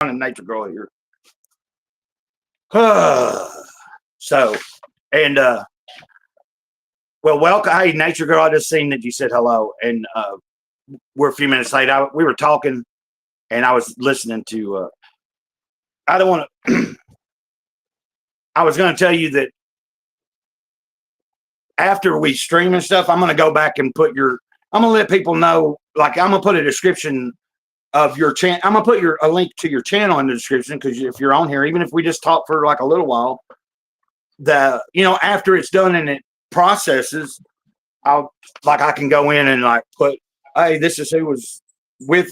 and Nature Girl here. So, and well, welcome. Hey, Nature Girl, I just seen that you said hello, and we're a few minutes late. We were talking, and I was listening to. I don't want to. I was going to tell you that after we stream and stuff, I'm going to go back and put your. I'm going to let people know. Like, I'm going to put a description of your channel. I'm going to put a link to your channel in the description, because if you're on here, even if we just talk for like a little while, after it's done and it processes, I can go in and like put, hey, this is who was with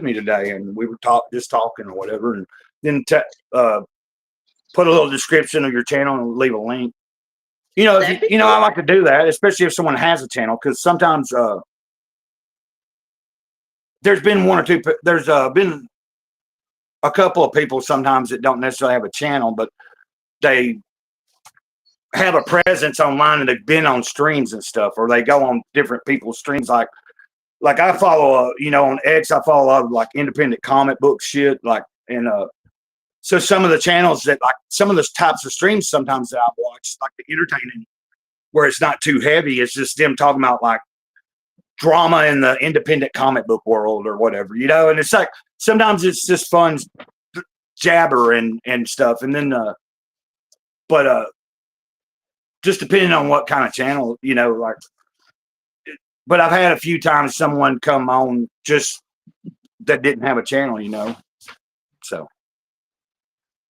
me today, and we were just talking or whatever, and then put a little description of your channel and leave a link. I like to do that, especially if someone has a channel, because sometimes there's been been a couple of people sometimes that don't necessarily have a channel, but they have a presence online and they've been on streams and stuff, or they go on different people's streams. Like I follow, on X, I follow a lot of like independent comic book shit. So some of the channels that like some of those types of streams sometimes that I've watched, like the entertaining, where it's not too heavy. It's just them talking about like drama in the independent comic book world or whatever, and it's like, sometimes it's just fun jabber and stuff. And then, but just depending on what kind of channel, but I've had a few times someone come on just that didn't have a channel, so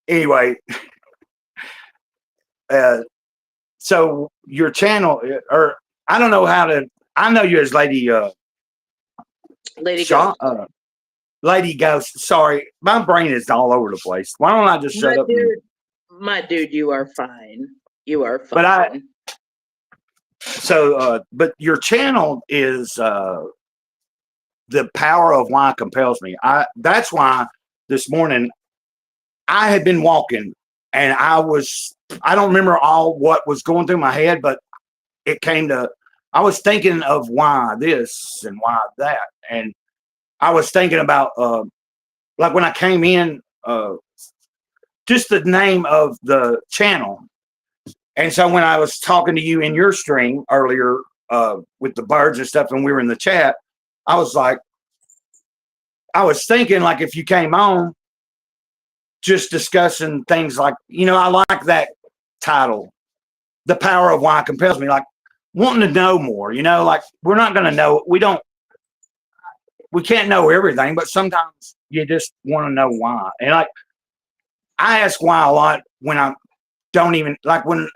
anyway, so your channel, or I don't know how to, I know you as Lady Ghost. Lady Ghost. Sorry, my brain is all over the place. Why don't I just shut up? My dude, you are fine. You are fine. But your channel is The Power of Why Compels Me. That's why this morning I had been walking, and I don't remember all what was going through my head, but I was thinking of why this and why that. And I was thinking about, like when I came in, just the name of the channel. And so when I was talking to you in your stream earlier, with the birds and stuff, and we were in the chat, I was thinking, like, if you came on just discussing things like, I like that title, The Power of Why Compels Me, like wanting to know more, like we're not going to know. We can't know everything, but sometimes you just want to know why. And like, I ask why a lot when I don't even like when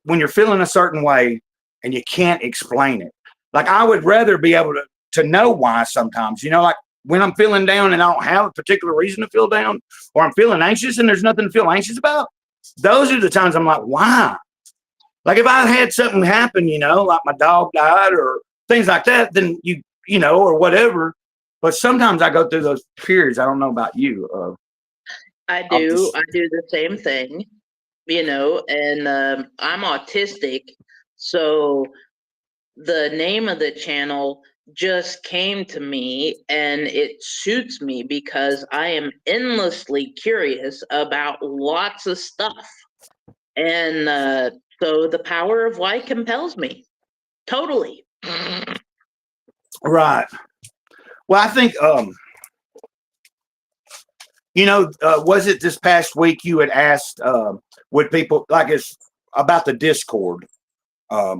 you're feeling a certain way and you can't explain it. Like, I would rather be able to know why sometimes, like when I'm feeling down and I don't have a particular reason to feel down, or I'm feeling anxious and there's nothing to feel anxious about. Those are the times I'm like, why? Like if I had something happen, like my dog died or things like that, then or whatever. But sometimes I go through those periods. I don't know about you. I do the same thing, and I'm autistic. So the name of the channel just came to me, and it suits me because I am endlessly curious about lots of stuff. And so the power of why compels me. Totally. Right. Well, I think, was it this past week you had asked, would people, like, it's about the Discord. I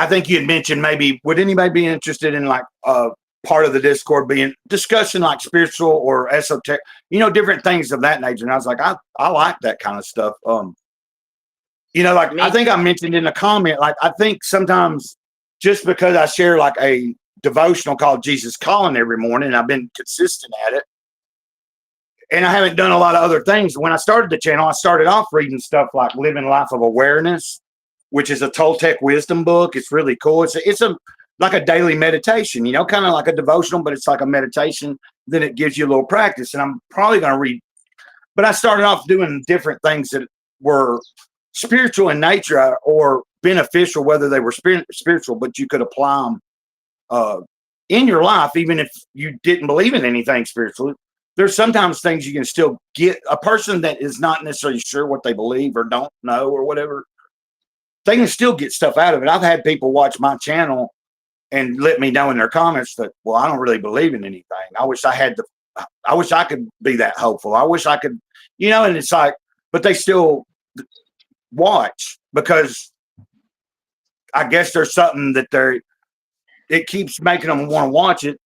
think you had mentioned maybe, would anybody be interested in like part of the Discord being discussing like spiritual or esoteric, different things of that nature. And I was like, I like that kind of stuff. I think I mentioned in a comment, like, I think sometimes just because I share like a devotional called Jesus Calling every morning, and I've been consistent at it, and I haven't done a lot of other things. When I started the channel, I started off reading stuff like Living Life of Awareness, which is a Toltec wisdom book. It's really cool. It's like a daily meditation, kind of like a devotional, but it's like a meditation. Then it gives you a little practice. And I'm probably going to read, but I started off doing different things that were spiritual in nature or beneficial, whether they were spiritual, but you could apply them in your life, even if you didn't believe in anything spiritually, there's sometimes things you can still get. A person that is not necessarily sure what they believe or don't know or whatever, they can still get stuff out of it. I've had people watch my channel and let me know in their comments that, well, I don't really believe in anything. I wish I could be that hopeful. I wish I could, and it's like, but they still watch because I guess there's something that it keeps making them want to watch it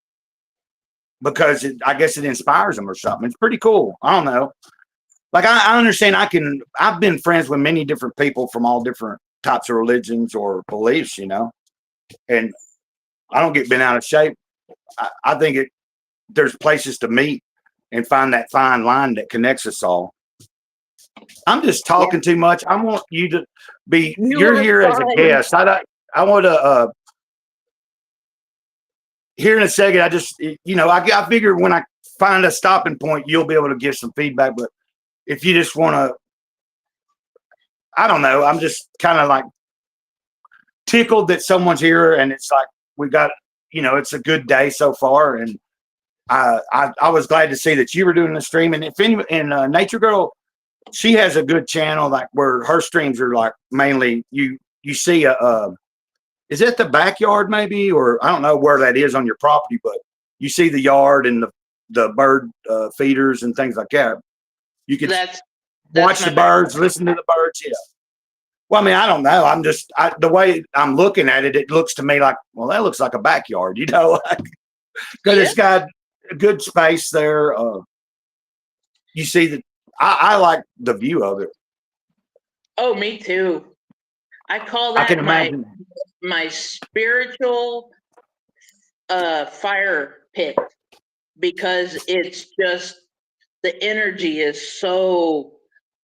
because I guess it inspires them or something. It's pretty cool. I don't know. Like I understand I've been friends with many different people from all different types of religions or beliefs, and I don't get bent out of shape. I think there's places to meet and find that fine line that connects us all. I'm just talking too much. I want you to be. You're here as a guest. I want to. Here in a second, I figure when I find a stopping point, you'll be able to give some feedback. But if you just want to, I don't know. I'm just kind of like tickled that someone's here, and it's like we got. It's a good day so far, and I was glad to see that you were doing the stream. And Nature Girl, she has a good channel, like where her streams are like mainly you see is it the backyard maybe, or I don't know where that is on your property, but you see the yard and the bird feeders and things like that. You can watch the birds, listen to the birds. Yeah. Well, I mean, I don't know. I'm just the way I'm looking at it. It looks to me like, well, that looks like a backyard, because it's got a good space there. You see that I like the view of it. Oh, me too. I call that my spiritual fire pit, because it's just the energy is so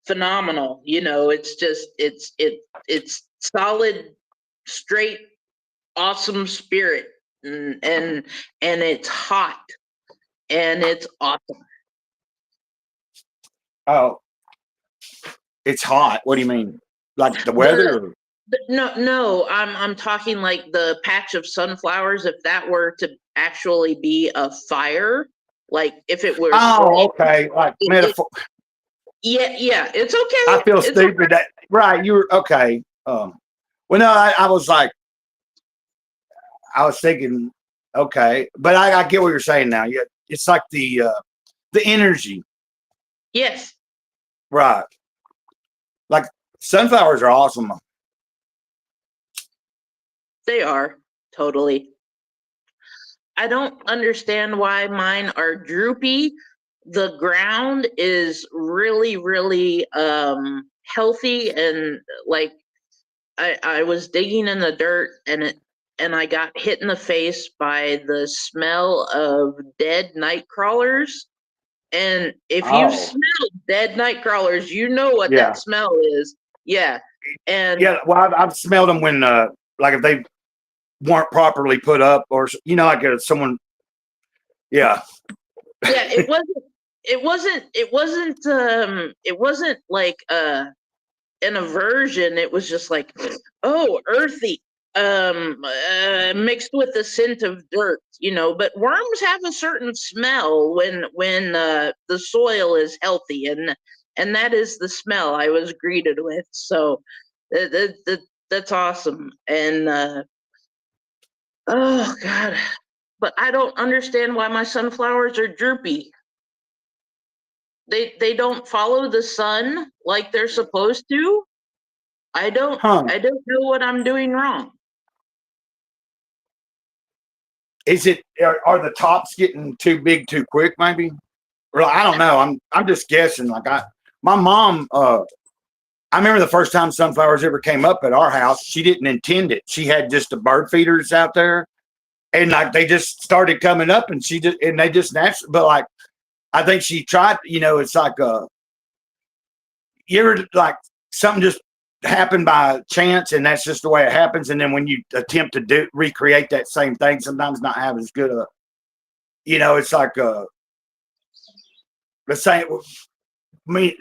phenomenal. It's just it's solid, straight, awesome spirit, and it's hot and it's awesome. Oh, it's hot. What do you mean? Like the weather? No, I'm talking like the patch of sunflowers. If that were to actually be a fire, like if it were. Oh, okay. Like metaphor. Yeah, it's okay. I feel stupid. Okay. Right, you were okay. Well, no, I was like, I was thinking, okay, but I get what you're saying now. Yeah, it's like the energy. Yes. Right. Like sunflowers are awesome. They are, totally. I don't understand why mine are droopy. The ground is really, really healthy, and like I was digging in the dirt and I got hit in the face by the smell of dead night crawlers. And if you smell dead night crawlers, you know what that smell is. Yeah. And well, I've smelled them when like if they weren't properly put up, or like someone. Yeah. Yeah, it wasn't like an aversion. It was just like, oh, earthy, mixed with the scent of dirt, but worms have a certain smell when the soil is healthy, and that is the smell I was greeted with. So that's awesome. And oh God, but I don't understand why my sunflowers are droopy. They don't follow the sun like they're supposed to. I don't know what I'm doing wrong. Is it are the tops getting too big too quick maybe? Or I don't know. I'm just guessing. Like my mom I remember the first time sunflowers ever came up at our house, she didn't intend it. She had just the bird feeders out there, and like they just started coming up, and they just naturally. But like I think she tried. It's like you ever like something just happened by chance, and that's just the way it happens. And then when you attempt to recreate that same thing, sometimes not have as good a. It's like the same. I mean,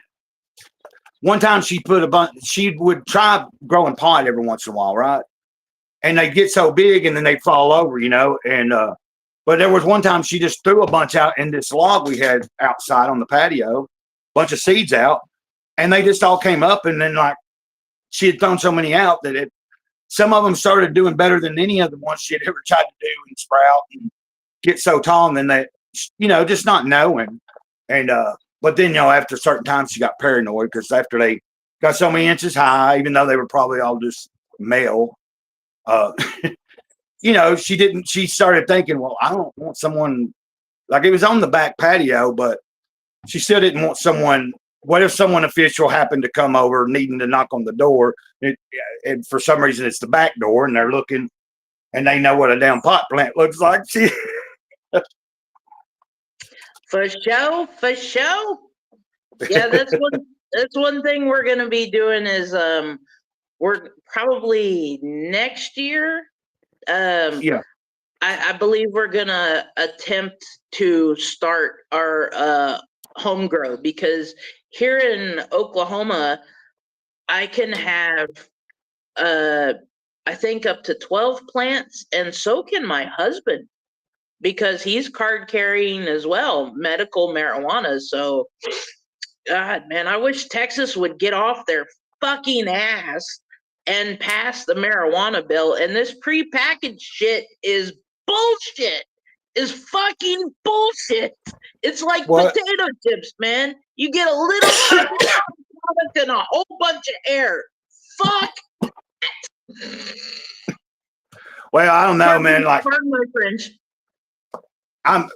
one time she put a bunch. She would try growing pot every once in a while, right? And they get so big, and then they fall over, and But there was one time she just threw a bunch out in this log we had outside on the patio, bunch of seeds out, and they just all came up. And then like she had thrown so many out that some of them started doing better than any of the ones she had ever tried to do and sprout and get so tall. And then they, just not knowing. And, but then, after certain times she got paranoid because after they got so many inches high, even though they were probably all just male, she started thinking, well, I don't want someone, like it was on the back patio, but she still didn't want someone. What if someone official happened to come over needing to knock on the door and for some reason it's the back door and they're looking and they know what a damn pot plant looks like? For sure. Yeah, that's one thing we're gonna be doing is we're probably next year. Yeah. I believe we're gonna attempt to start our home grow because here in Oklahoma, I can have I think up to 12 plants, and so can my husband because he's card carrying as well, medical marijuana. So, God, man, I wish Texas would get off their fucking ass and pass the marijuana bill. And this prepackaged shit is bullshit. Is fucking bullshit. It's like potato chips, man. You get a little product and a whole bunch of air. Fuck. Well, I don't know, man. Like, pardon my French. I'm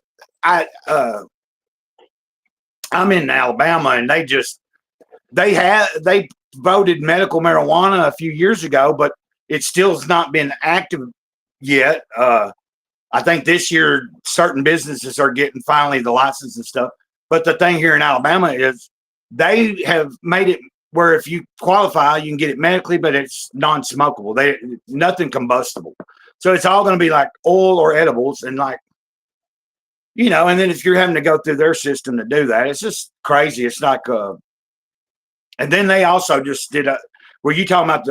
in Alabama, and they voted medical marijuana a few years ago, but it still has not been active yet. I think this year certain businesses are getting finally the license and stuff. But the thing here in Alabama is they have made it where if you qualify, you can get it medically, but it's non-smokable. Nothing combustible. So it's all going to be like oil or edibles and like, and then if you're having to go through their system to do that, it's just crazy. It's like, and then they also just did were you talking about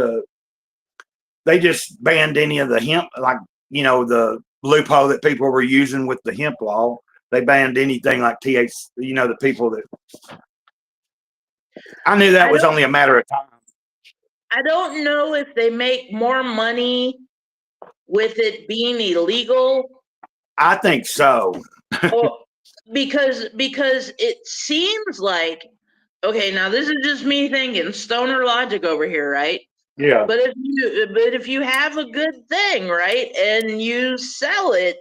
they just banned any of the hemp, like, the loophole that people were using with the hemp law. They banned anything like THC, the people that I knew that was only a matter of time. I don't know if they make more money with it being illegal. I think so. because it seems like, okay, now this is just me thinking, stoner logic over here, right? Yeah. But if you have a good thing, right, and you sell it,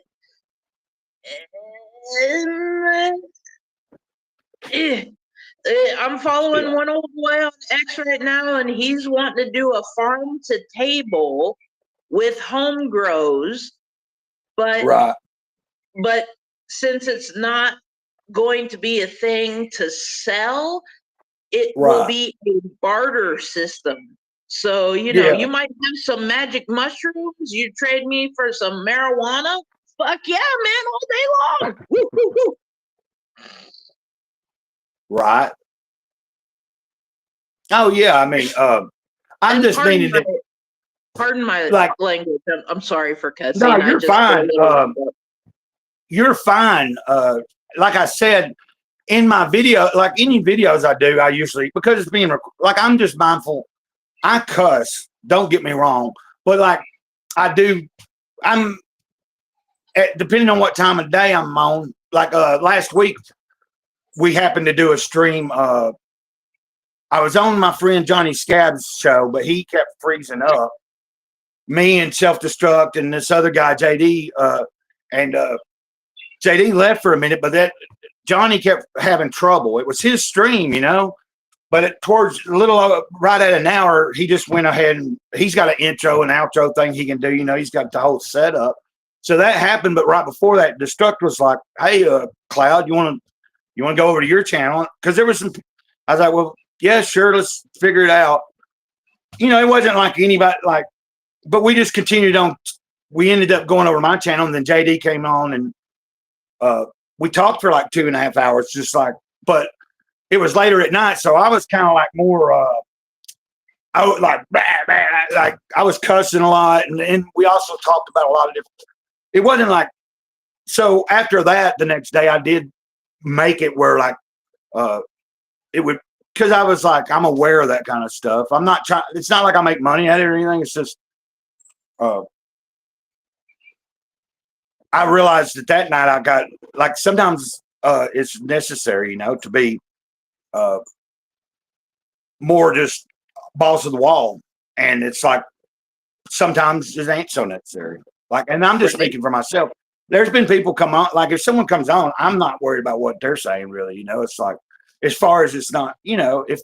I'm following one old boy on X right now, and he's wanting to do a farm to table with home grows, but since it's not going to be a thing to sell, it will be a barter system. So, you might have some magic mushrooms. You trade me for some marijuana. Fuck yeah, man, all day long. Woo, woo, woo. Right. Oh, yeah. I mean, I'm just meaning that. Pardon my language. I'm sorry for cussing. No, you're fine. You're fine. Like I said, in my video, like any videos I do, I usually, because it's being, like, I'm just mindful. I cuss, don't get me wrong, but like depending on what time of day I'm on, like last week, we happened to do a stream. I was on my friend Johnny Scab's show, but he kept freezing up. Me and Self-Destruct and this other guy, JD, and JD left for a minute, but that Johnny kept having trouble. It was his stream, but towards a little right at an hour, he just went ahead and he's got an intro and outro thing he can do. He's got the whole setup. So that happened, but right before that, Destruct was like, "Hey, Cloud, you want to go over to your channel?" Because there was some. I was like, "Well, yeah, sure, let's figure it out." It wasn't like anybody like, but we just continued on. We ended up going over to my channel, and then JD came on, and we talked for like 2.5 hours, just like, but it was later at night, so I was kind of like more, I was like, like I was cussing a lot, and we also talked about a lot of different. It wasn't like so after that, the next day I did make it where like it would, because I was like, I'm aware of that kind of stuff. I'm not trying. It's not like I make money at it or anything. It's just I realized that night I got like sometimes it's necessary, to be more just balls to the wall, and it's like sometimes it ain't so necessary. Like, and I'm just speaking for myself. There's been people come on, like if someone comes on, I'm not worried about what they're saying really. It's like as far as it's not, if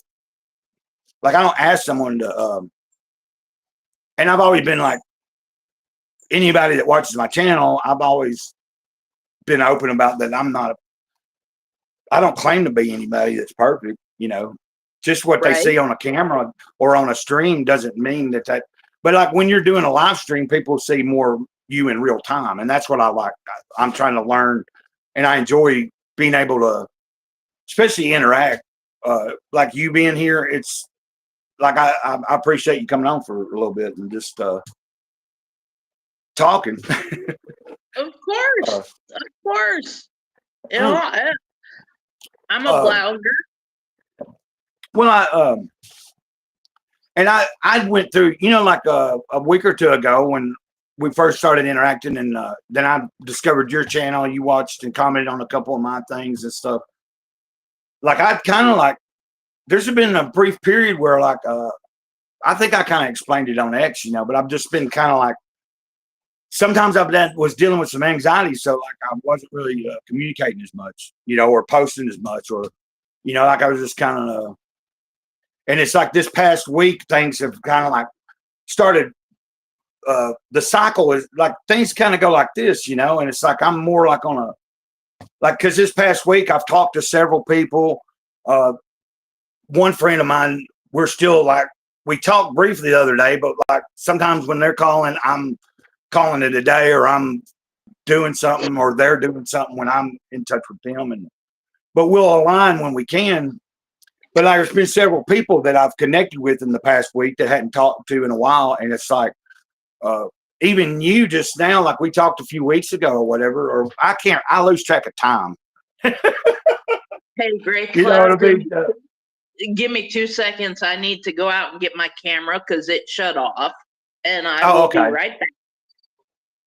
like I don't ask someone to, and I've always been like anybody that watches my channel, I've always been open about that. I don't claim to be anybody that's perfect, just what they see on a camera or on a stream doesn't mean that, but like when you're doing a live stream, people see more you in real time. And that's what I like. I'm trying to learn, and I enjoy being able to, especially interact, like you being here. It's like, I appreciate you coming on for a little bit and just, talking. Of course. I'm a blogger. Well, and I went through, like a week or two ago when we first started interacting, and then I discovered your channel. You watched and commented on a couple of my things and stuff. Like I'd kind of like, there's been a brief period where like, I think I kind of explained it on X, but I've just been kind of like, sometimes was dealing with some anxiety. So like I wasn't really communicating as much, or posting as much, or, like I was just kind of, and it's like this past week, things have kind of like started, the cycle is like, things kind of go like this, and it's like, I'm more like on cause this past week I've talked to several people. One friend of mine, we're still like, we talked briefly the other day, but like sometimes when they're calling, I'm calling it a day, or I'm doing something, or they're doing something when I'm in touch with them. But we'll align when we can. But like, there's been several people that I've connected with in the past week that hadn't talked to in a while. And it's like, even you just now, like we talked a few weeks ago or whatever, or I lose track of time. Hey, Great. You know what I mean? Give me 2 seconds. I need to go out and get my camera because it shut off, and I will be right back.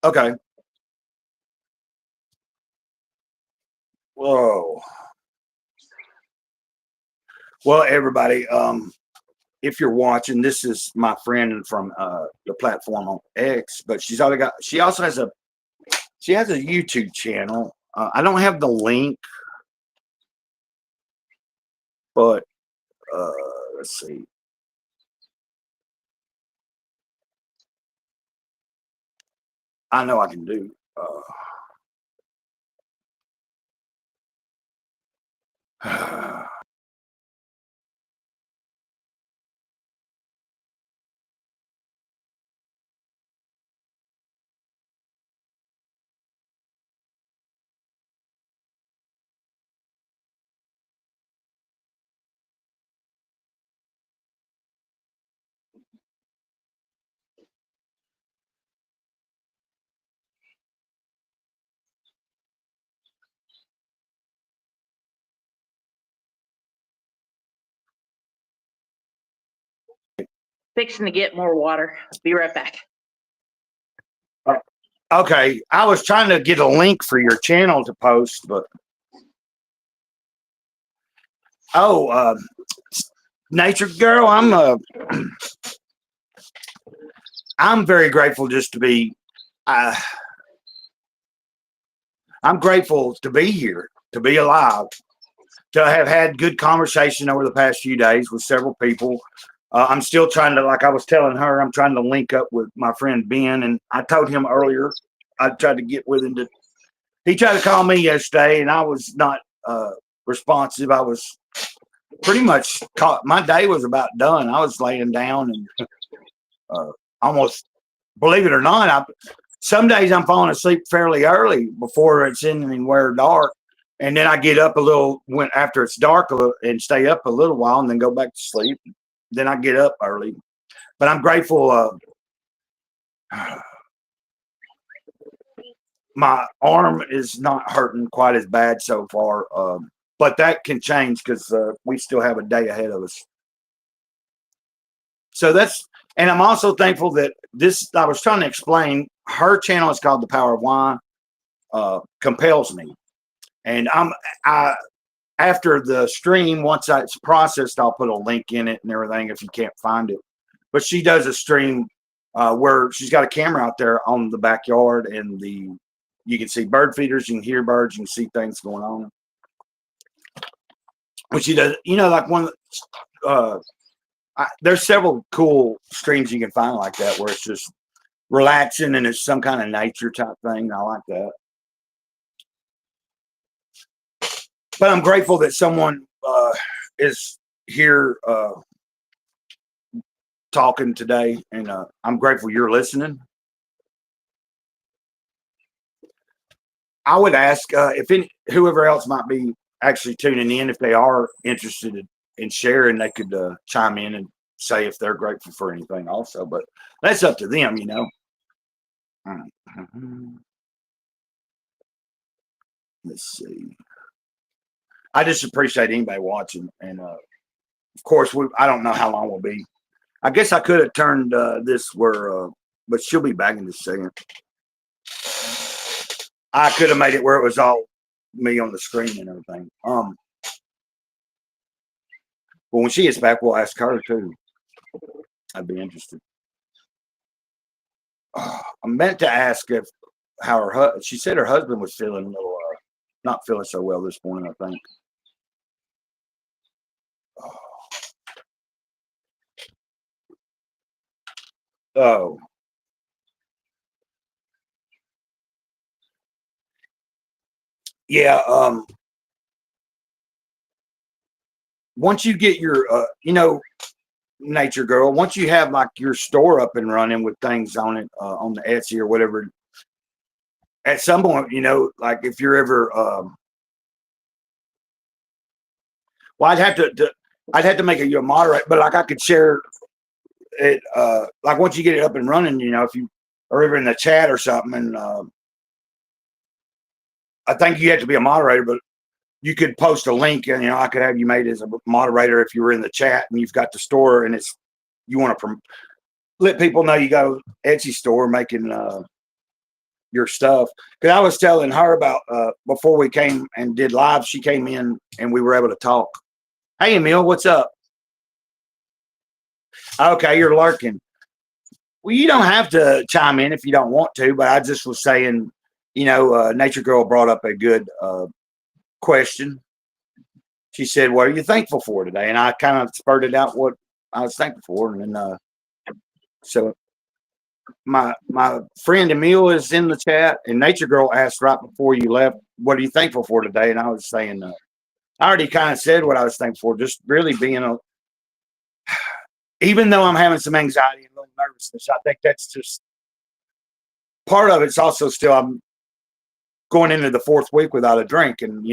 Okay. Whoa. Well, everybody, if you're watching, this is my friend from the platform on X, but she also has a YouTube channel. I don't have the link, but let's see. I know I can do. Fixing to get more water. Be right back. Okay, I was trying to get a link for your channel to post, but Nature Girl, I'm very grateful just to be. I'm grateful to be here, to be alive, to have had good conversation over the past few days with several people. I'm still trying to, like I was telling her, I'm trying to link up with my friend Ben, and I told him earlier I tried to get with him. He tried to call me yesterday, and I was not responsive. I was pretty much caught. My day was about done. I was laying down and almost, believe it or not, some days I'm falling asleep fairly early before it's anywhere dark. And then I get up a little after it's dark and stay up a little while and then go back to sleep. Then I get up early. But I'm grateful. my arm is not hurting quite as bad so far, but that can change because we still have a day ahead of us. So and I'm also thankful that I was trying to explain, her channel is called The Power of Why Compels Me. And after the stream, once it's processed, I'll put a link in it and everything if you can't find it. But she does a stream where she's got a camera out there on the backyard, and you can see bird feeders, you can hear birds, you can see things going on. When she does, like there's several cool streams you can find like that where it's just relaxing and it's some kind of nature type thing. I like that. But I'm grateful that someone is here talking today, and I'm grateful you're listening. I would ask if whoever else might be actually tuning in, if they are interested in sharing, they could chime in and say if they're grateful for anything also. But that's up to them, Let's see. I just appreciate anybody watching, and of course, I don't know how long we'll be. I guess I could have turned this but she'll be back in this second. I could have made it where it was all me on the screen and everything. But when she gets back, we'll ask her too. I'd be interested. I meant to ask how she said her husband was feeling a little, not feeling so well this morning, I think. Oh. Yeah. Once you get your, Nature Girl, once you have like your store up and running with things on it, on the Etsy or whatever, at some point, like if you're ever, well, I'd have to make you a moderator, but like I could share it, like once you get it up and running, if you are ever in the chat or something, and I think you have to be a moderator, but you could post a link, and I could have you made as a moderator if you were in the chat and you've got the store and you want to let people know you got an Etsy store making your stuff. Because I was telling her about before we came and did live, she came in and we were able to talk. Hey, Emil, what's up? Okay, you're lurking. Well, you don't have to chime in if you don't want to, but I just was saying, Nature Girl brought up a good question. She said, "What are you thankful for today?" And I kind of spurted out what I was thankful for, and then so my friend Emil is in the chat, and Nature Girl asked right before you left, "What are you thankful for today?" And I was saying, I already kind of said what I was thankful for, just really being even though I'm having some anxiety and a little nervousness, I think that's just part of it's also still I'm going into the 4th week without a drink, and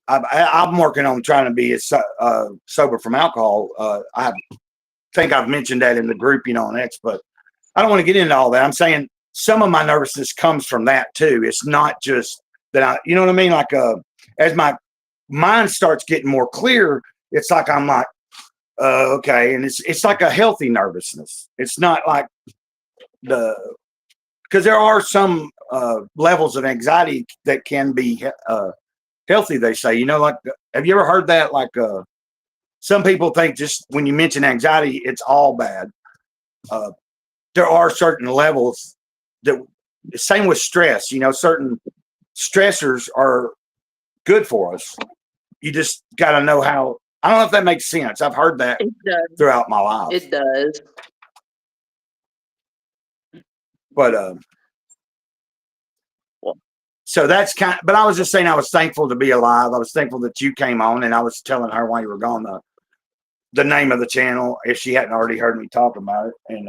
I'm working on trying to be as sober from alcohol. I think I've mentioned that in the group, on X, but I don't want to get into all that. I'm saying some of my nervousness comes from that too. It's not just that you know what I mean? Like, as my mind starts getting more clear, it's like I'm like, okay, and it's like a healthy nervousness. It's not like because there are some levels of anxiety that can be healthy. They say, like, have you ever heard that? Like, some people think just when you mention anxiety, it's all bad. There are certain levels that, same with stress. Certain stressors are good for us. You just got to know how. I don't know if that makes sense. I've heard that throughout my life. It does. But so that's but I was just saying I was thankful to be alive. I was thankful that you came on, and I was telling her while you were gone the name of the channel if she hadn't already heard me talk about it. And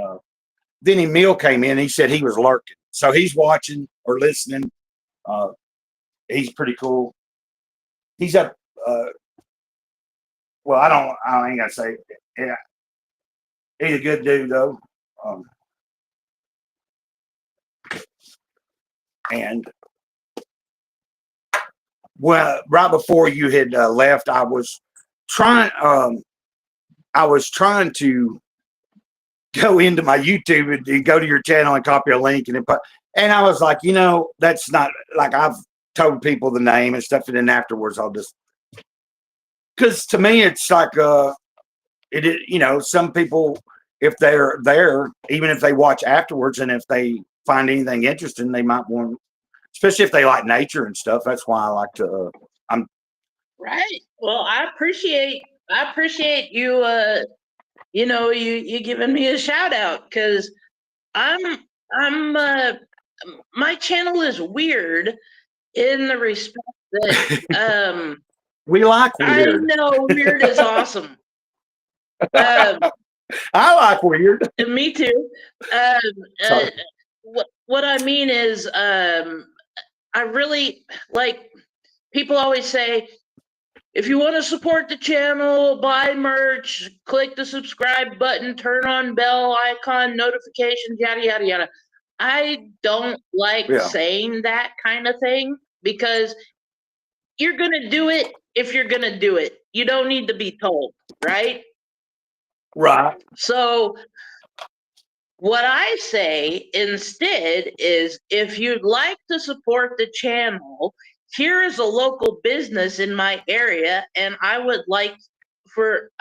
then Emil came in. He said he was lurking, so he's watching or listening. He's pretty cool. He's up. Well, I ain't gotta say. Yeah, he's a good dude though. And well, right before you had left, I was trying to go into my YouTube and go to your channel and copy a link and I was like, that's not like I've told people the name and stuff, and then afterwards I'll just, because to me it's like some people, if they're there, even if they watch afterwards and if they find anything interesting, they might want, especially if they like nature and stuff. That's why I like to I'm right. Well, I appreciate you you giving me a shout out, because I'm my channel is weird in the respect that we like I weird. know weird is awesome. I like weird. Me too. What I mean is, I really like, people always say, if you want to support the channel, buy merch, click the subscribe button, turn on bell icon, notifications, yada, yada, yada. I don't like saying that kind of thing, because you're going to do it if you're going to do it. You don't need to be told, right? Right. So what I say instead is, if you'd like to support the channel, here is a local business in my area, and I would like for,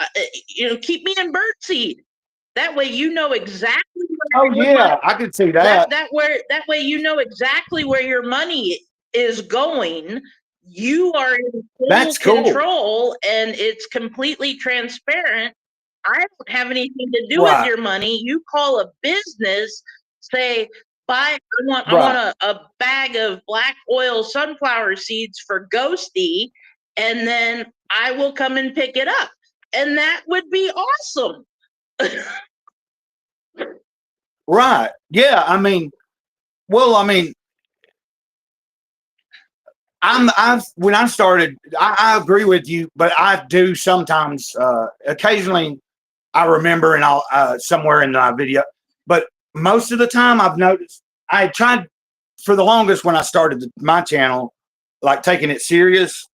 keep me in birdseed. That way you know exactly where I can see that. That way you know exactly where your money is going. You are in full control, and it's completely transparent. I don't have anything to do with your money. You call a business, say, I want a bag of black oil sunflower seeds for Ghosty, and then I will come and pick it up. And that would be awesome. Right. Yeah. When I started, I agree with you, but I do sometimes, occasionally I remember, and I'll, somewhere in the video, but most of the time I've noticed, I tried for the longest when I started my channel, like taking it serious.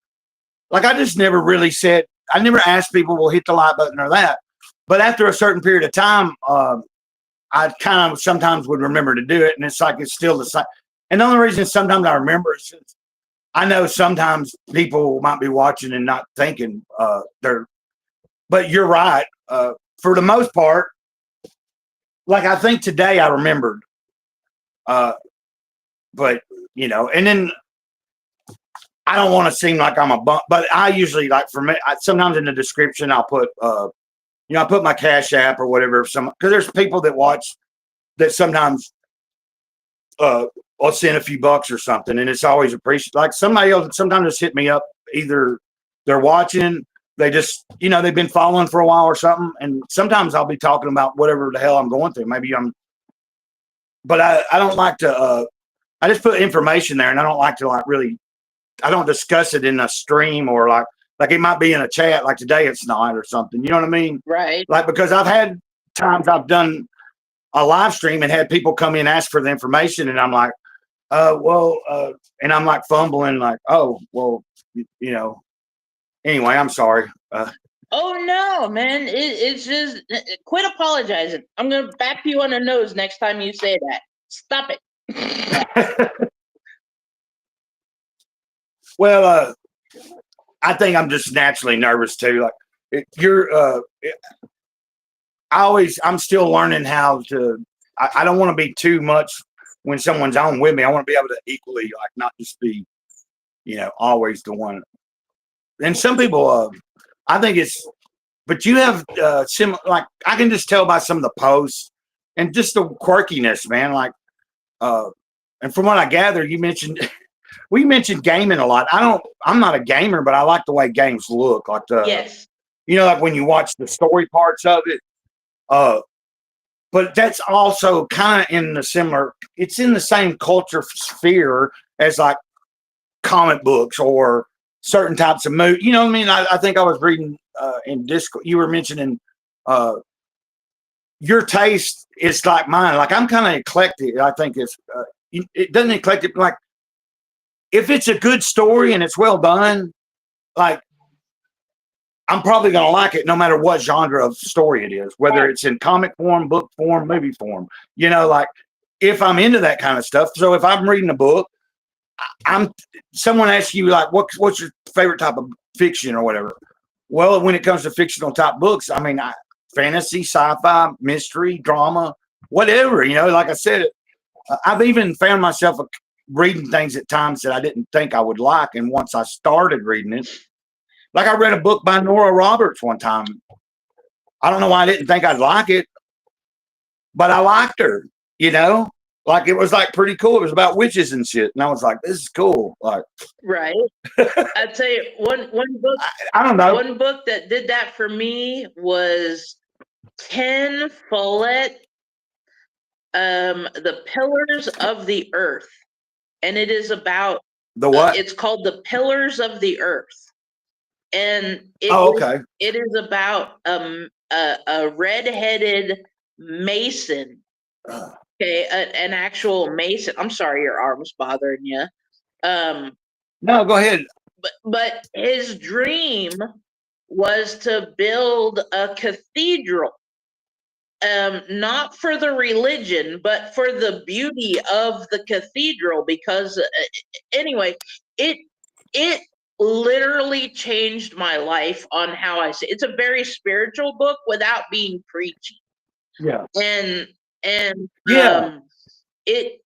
Like I just never really said, I never asked people, well, hit the like button or that. But after a certain period of time, I kind of sometimes would remember to do it. And it's like, it's still the same. And the only reason sometimes I remember is I know sometimes people might be watching and not thinking but you're right. For the most part, like I think today I remembered, but and then I don't want to seem like I'm a bump, but I usually, like, for me, sometimes in the description I'll put, I put my Cash App or whatever, because there's people that watch that sometimes I'll send a few bucks or something, and it's always appreciated. Like somebody else sometimes just hit me up, either they're watching, they just, they've been following for a while or something, and sometimes I'll be talking about whatever the hell I'm going through. But I don't like to, I just put information there, and I don't like to I don't discuss it in a stream, or like it might be in a chat, like today it's not, or something. You know what I mean? Right. Like, because I've had times I've done a live stream and had people come in and ask for the information, and I'm like, and I'm like fumbling, like, oh, well, anyway, I'm sorry. Oh no, man. It's just, quit apologizing. I'm going to bap you on the nose next time you say that. Stop it. Well, I think I'm just naturally nervous too. Like I'm still learning how to, I don't want to be too much when someone's on with me. I want to be able to equally, like, not just be, always the one. And some people, I think but you have like, I can just tell by some of the posts and just the quirkiness, man. Like, and from what I gather, we mentioned gaming a lot. I'm not a gamer, but I like the way games look. Like yes. Like when you watch the story parts of it. But that's also kind of it's in the same culture sphere as like comic books or certain types of movies. You know what I mean? I think I was reading in Discord, you were mentioning your taste is like mine. Like I'm kind of eclectic. I think it's, it doesn't eclectic. Like if it's a good story and it's well done, like I'm probably going to like it no matter what genre of story it is, whether it's in comic form, book form, movie form. Like if I'm into that kind of stuff. So if I'm reading a book, someone asks you like, what's your favorite type of fiction or whatever? Well, when it comes to fictional type books, I mean, fantasy, sci-fi, mystery, drama, whatever. Like I said, I've even found myself reading things at times that I didn't think I would like, and once I started reading it, like I read a book by Nora Roberts one time. I don't know why I didn't think I'd like it, but I liked her. Like it was like pretty cool. It was about witches and shit, and I was like, "This is cool." Like, right. I'd say one book. I don't know. One book that did that for me was Ken Follett, The Pillars of the Earth, and it is about the what? It's called The Pillars of the Earth, and okay. It is about a redheaded mason. Okay, an actual mason. I'm sorry, your arm's bothering you. No, go ahead. But his dream was to build a cathedral, not for the religion, but for the beauty of the cathedral. Because anyway, it literally changed my life on how I see. It's a very spiritual book without being preachy. Yeah. And yeah, it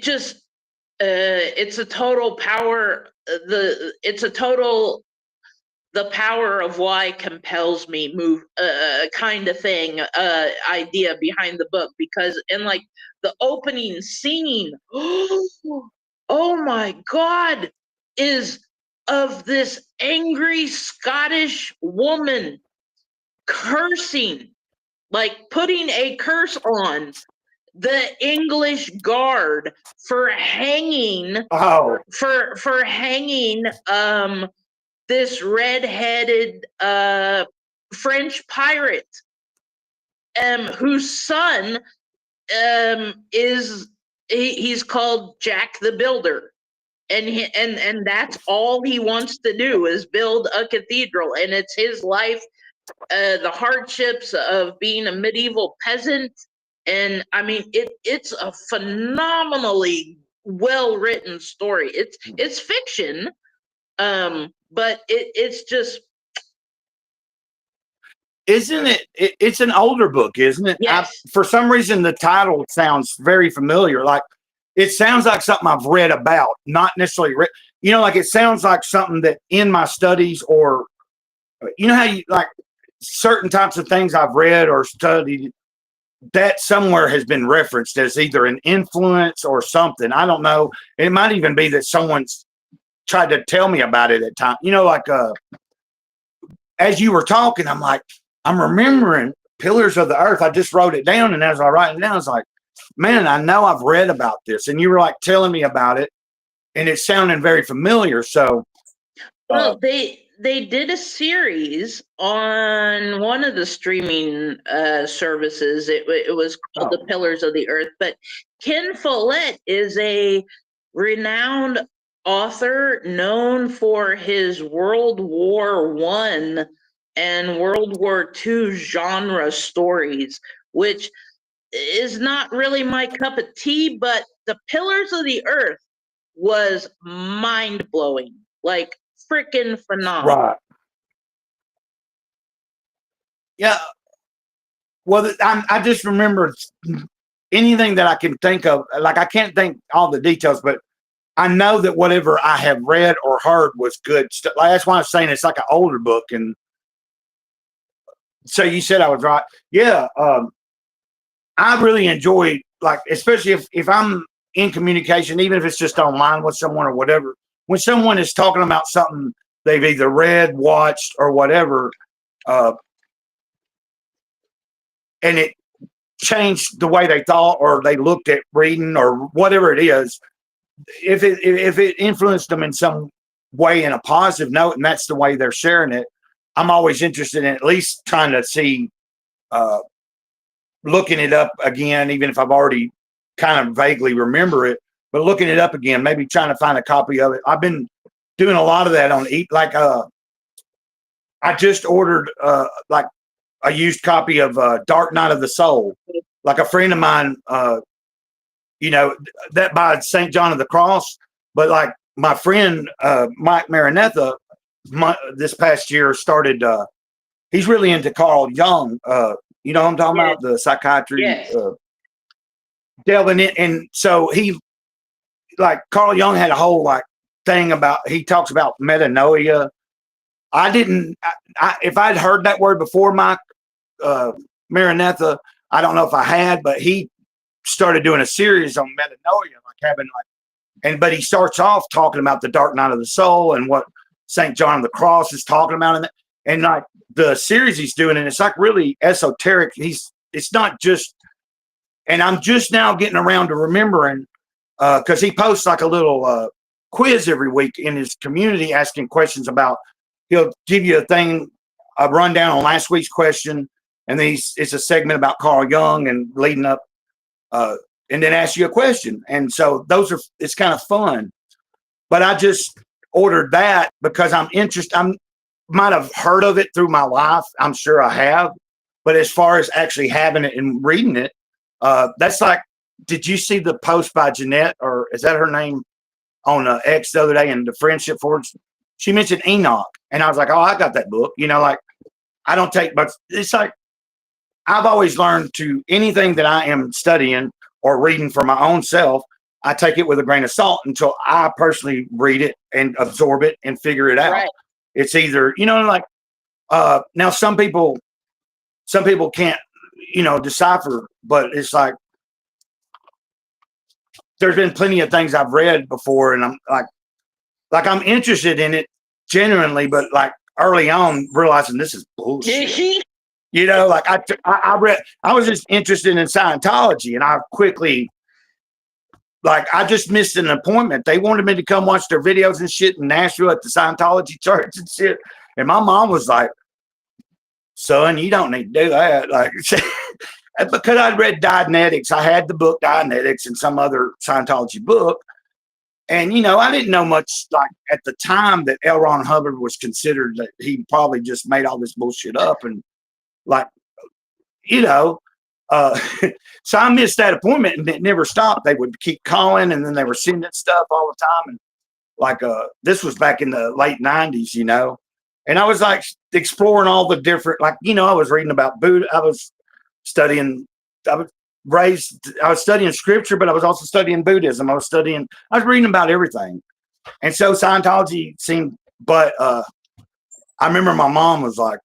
just it's a total power. The power of why compels me move kind of thing idea behind the book, because in like the opening scene, oh my God, is of this angry Scottish woman cursing, like putting a curse on the English guard for hanging for hanging this red-headed French pirate whose son he's called Jack the Builder, and that's all he wants to do is build a cathedral, and it's his life, the hardships of being a medieval peasant. And I mean, it's a phenomenally well-written story. It's fiction, but it's just. Isn't it? It's an older book, isn't it? Yes. For some reason, the title sounds very familiar. Like it sounds like something I've read about, not necessarily read. Like it sounds like something that in my studies, or how you like certain types of things I've read or studied that somewhere has been referenced as either an influence or something. I don't know. It might even be that someone's tried to tell me about it at times. Like as you were talking, I'm like, I'm remembering Pillars of the Earth. I just wrote it down, and as I write it down, I was like, man, I know I've read about this. And you were like telling me about it, and it's sounding very familiar. So well, they did a series on one of the streaming services. It was called The Pillars of the Earth. But Ken Follett is a renowned author known for his World War I and World War II genre stories, which is not really my cup of tea, but The Pillars of the Earth was mind-blowing. Like, freaking phenomenal. Right. Yeah. Well, I just remember anything that I can think of. Like I can't think all the details, but I know that whatever I have read or heard was good stuff. Like, that's why I'm saying it's like an older book. And so you said I was right. Yeah. I really enjoy, like, especially if I'm in communication, even if it's just online with someone or whatever, when someone is talking about something they've either read, watched, or whatever, and it changed the way they thought or they looked at reading or whatever it is, if it influenced them in some way in a positive note, and that's the way they're sharing it, I'm always interested in at least trying to see, looking it up again, even if I've already kind of vaguely remember it, but looking it up again, maybe trying to find a copy of it. I've been doing a lot of that on I just ordered like a used copy of Dark Night of the Soul. Like a friend of mine, you know, that by St. John of the Cross, but like my friend Mike Maranatha this past year started he's really into Carl Jung. You know what I'm talking about? The psychiatry delving in. And so he, like, Carl Jung had a whole like thing about, he talks about metanoia. I didn't, if I'd heard that word before, Mike Maranatha, I don't know if I had, but he started doing a series on metanoia, like having like, but he starts off talking about the Dark Night of the Soul and what St. John of the Cross is talking about. And like the series he's doing, and it's like really esoteric. It's not just, and I'm just now getting around to remembering, because he posts like a little quiz every week in his community asking questions about, he'll give you a rundown on last week's question, and then it's a segment about Carl Jung and leading up, and then ask you a question. And so it's kind of fun. But I just ordered that because I'm interested. Might have heard of it through my life. I'm sure I have. But as far as actually having it and reading it, that's like, did you see the post by Jeanette, or is that her name, on X the other day in the Friendship Forge? She mentioned Enoch. And I was like, oh, I got that book. You know, like, I don't take much. It's like, I've always learned to anything that I am studying or reading for my own self, I take it with a grain of salt until I personally read it and absorb it and figure it out. Right. It's either, you know, like, now some people can't, you know, decipher, but it's like, there's been plenty of things I've read before, and I'm like I'm interested in it genuinely, but like early on realizing this is bullshit. You know, like I was just interested in Scientology, and I quickly, like, I just missed an appointment. They wanted me to come watch their videos and shit in Nashville at the Scientology church and shit. And my mom was like, son, you don't need to do that. Like, because I'd read Dianetics, I had the book Dianetics and some other Scientology book. And, you know, I didn't know much, like, at the time that L. Ron Hubbard was considered, that he probably just made all this bullshit up. And, like, you know, so I missed that appointment, and it never stopped. They would keep calling, and then they were sending stuff all the time. And, like, this was back in the late 90s, you know. And I was, like, exploring all the different, like, you know, I was reading about Buddha. I was studying scripture, but I was also studying Buddhism. I was reading about everything. And so Scientology seemed, but I remember my mom was like,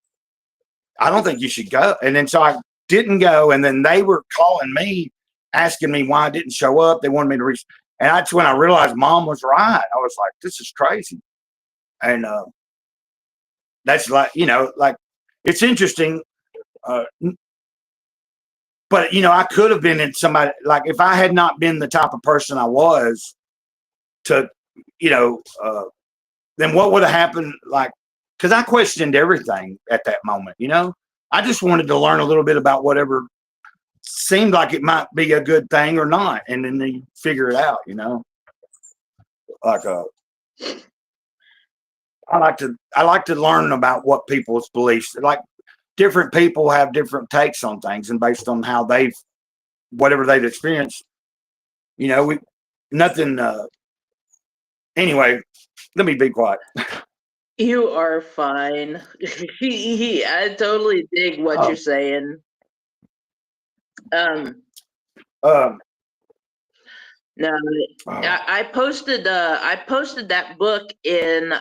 I don't think you should go. And then so I didn't go. And then they were calling me, asking me why I didn't show up. They wanted me to reach. And that's when I realized mom was right. I was like, this is crazy. And that's like, you know, like, it's interesting. But, you know, I could have been in somebody, like, if I had not been the type of person I was to, you know, then what would have happened? Like, because I questioned everything at that moment, you know? I just wanted to learn a little bit about whatever seemed like it might be a good thing or not. And then you figure it out, you know? Like, I like to learn about what people's beliefs, like, different people have different takes on things, and based on how whatever they've experienced, you know, anyway, let me be quiet. You are fine. I totally dig what you're saying. No, I posted that book in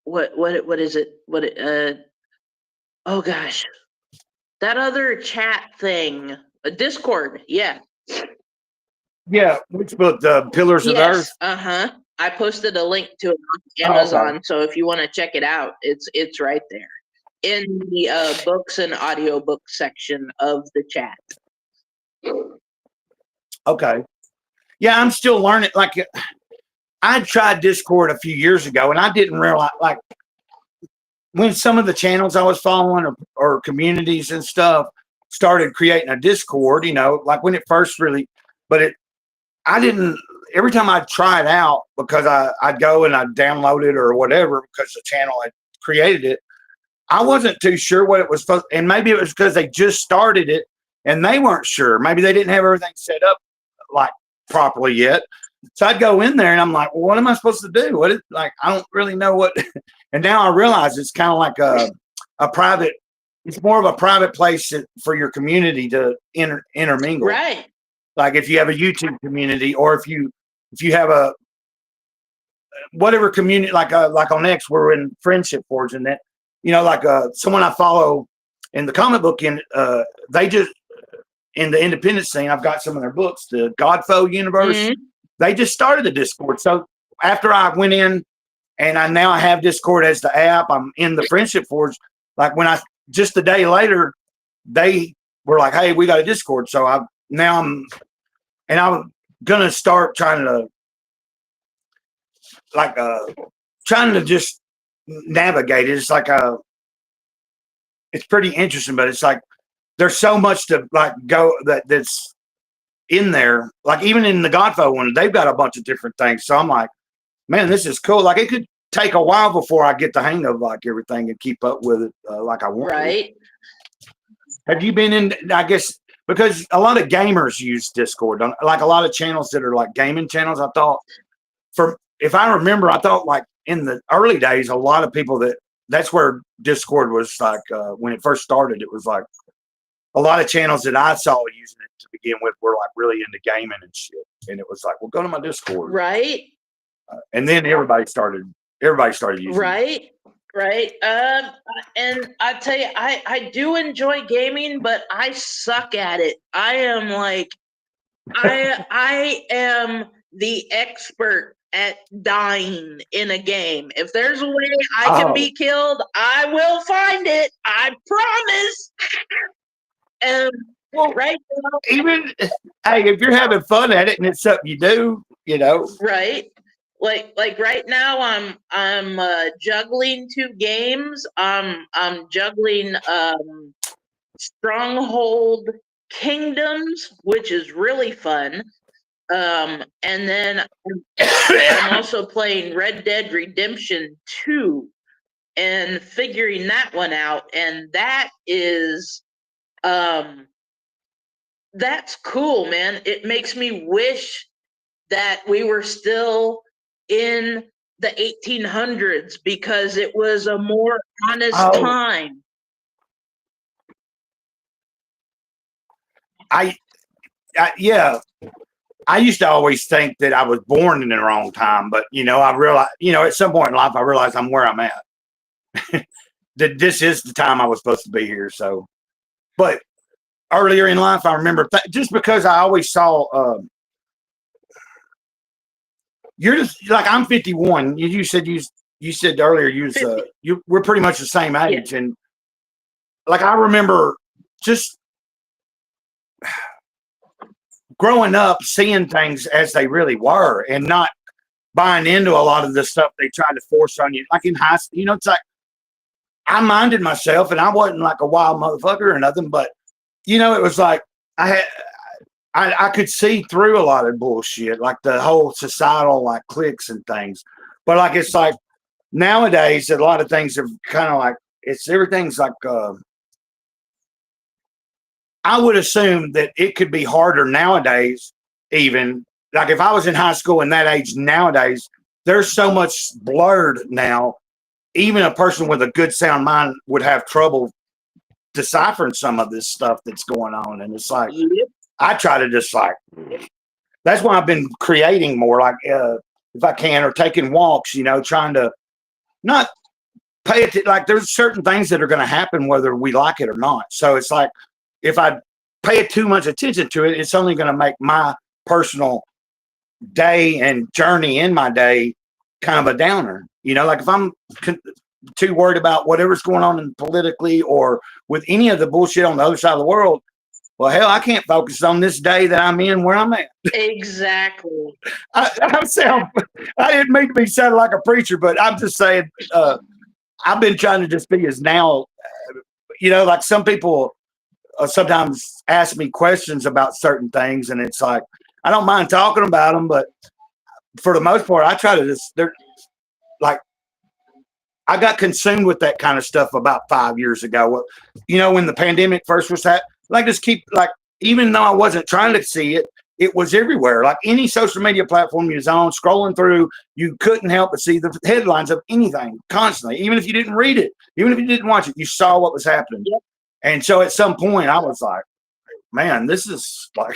what is it? Oh gosh, that other chat thing, Discord. Yeah. Yeah, which book? The Pillars of Earth. I posted a link to it on Amazon, okay. So if you want to check it out, it's right there in the books and audiobook section of the chat. Okay. Yeah, I'm still learning. Like, I tried Discord a few years ago, and I didn't realize, like, when some of the channels I was following or communities and stuff started creating a Discord, like when it first really, but I didn't, every time I'd try it out because I'd go and I'd download it or whatever because the channel had created it, I wasn't too sure what it was supposed, and maybe it was because they just started it and they weren't sure. Maybe they didn't have everything set up like properly yet. So I'd go in there and I'm like, well, what am I supposed to do? What is, like, I don't really know what. And now I realize it's kind of like a private, it's more of a private place for your community to intermingle. Right. Like if you have a YouTube community, or if you have a whatever community, like on X, we're in Friendship Forge, and that, like someone I follow in the comic book, they just, in the independent scene, I've got some of their books, the Godfoe universe. Mm-hmm. They just started the Discord. So after I went in, and I have Discord as the app, I'm in the Friendship Forge. Like just a day later, they were like, "Hey, we got a Discord." So I'm gonna start trying to just navigate it. It's like it's pretty interesting, but it's like there's so much to like go that's in there. Like even in the Godfoe one, they've got a bunch of different things. So I'm like, man, this is cool. Like it could take a while before I get the hang of like everything and keep up with it like I want. Right. Have you been in? I guess because a lot of gamers use Discord, like a lot of channels that are like gaming channels. I thought, if I remember, I thought like in the early days, a lot of people that's where Discord was like when it first started. It was like a lot of channels that I saw using it to begin with were like really into gaming and shit, and it was like, well, go to my Discord, right? And then everybody started using right. It. Right. And I tell you, I do enjoy gaming, but I suck at it. I am like, I am the expert at dying in a game. If there's a way I can be killed, I will find it. I promise. Well, right now, even hey, if you're having fun at it and it's something you do, right. Like right now, I'm juggling 2 games. I'm juggling Stronghold Kingdoms, which is really fun. And then I'm also playing Red Dead Redemption 2 and figuring that one out. And that is, that's cool, man. It makes me wish that we were still in the 1800s because it was a more honest time. Yeah. I used to always think that I was born in the wrong time, but I realized, at some point in life, I realized I'm where I'm at. That this is the time I was supposed to be here. So, but earlier in life, I remember just because I always saw. You're just like I'm 51. You said earlier we're pretty much the same age, and like I remember just growing up, seeing things as they really were, and not buying into a lot of the stuff they tried to force on you. Like in high school, it's like I minded myself, and I wasn't like a wild motherfucker or nothing, but it was like I could see through a lot of bullshit, like the whole societal like cliques and things. But like it's like nowadays, a lot of things are kind of like everything's like. I would assume that it could be harder nowadays. Even like if I was in high school and that age nowadays, there's so much blurred now. Even a person with a good sound mind would have trouble deciphering some of this stuff that's going on, and it's like. Yep. I try to just like, that's why I've been creating more, like if I can, or taking walks, trying to not pay it. Like there's certain things that are going to happen whether we like it or not. So it's like, if I pay too much attention to it, it's only going to make my personal day and journey in my day kind of a downer. Like if I'm too worried about whatever's going on politically or with any of the bullshit on the other side of the world, well, hell, I can't focus on this day that I'm in where I'm at. Exactly. I didn't mean to be sounding like a preacher, but I'm just saying, I've been trying to just be as now, like some people sometimes ask me questions about certain things, and it's like I don't mind talking about them, but for the most part, I try to just they're like I got consumed with that kind of stuff about 5 years ago. When the pandemic first was like just keep like even though I wasn't trying to see it, it was everywhere. Like any social media platform you was on, scrolling through, you couldn't help but see the headlines of anything constantly. Even if you didn't read it, even if you didn't watch it, you saw what was happening. Yep. And so at some point, I was like, man, this is like,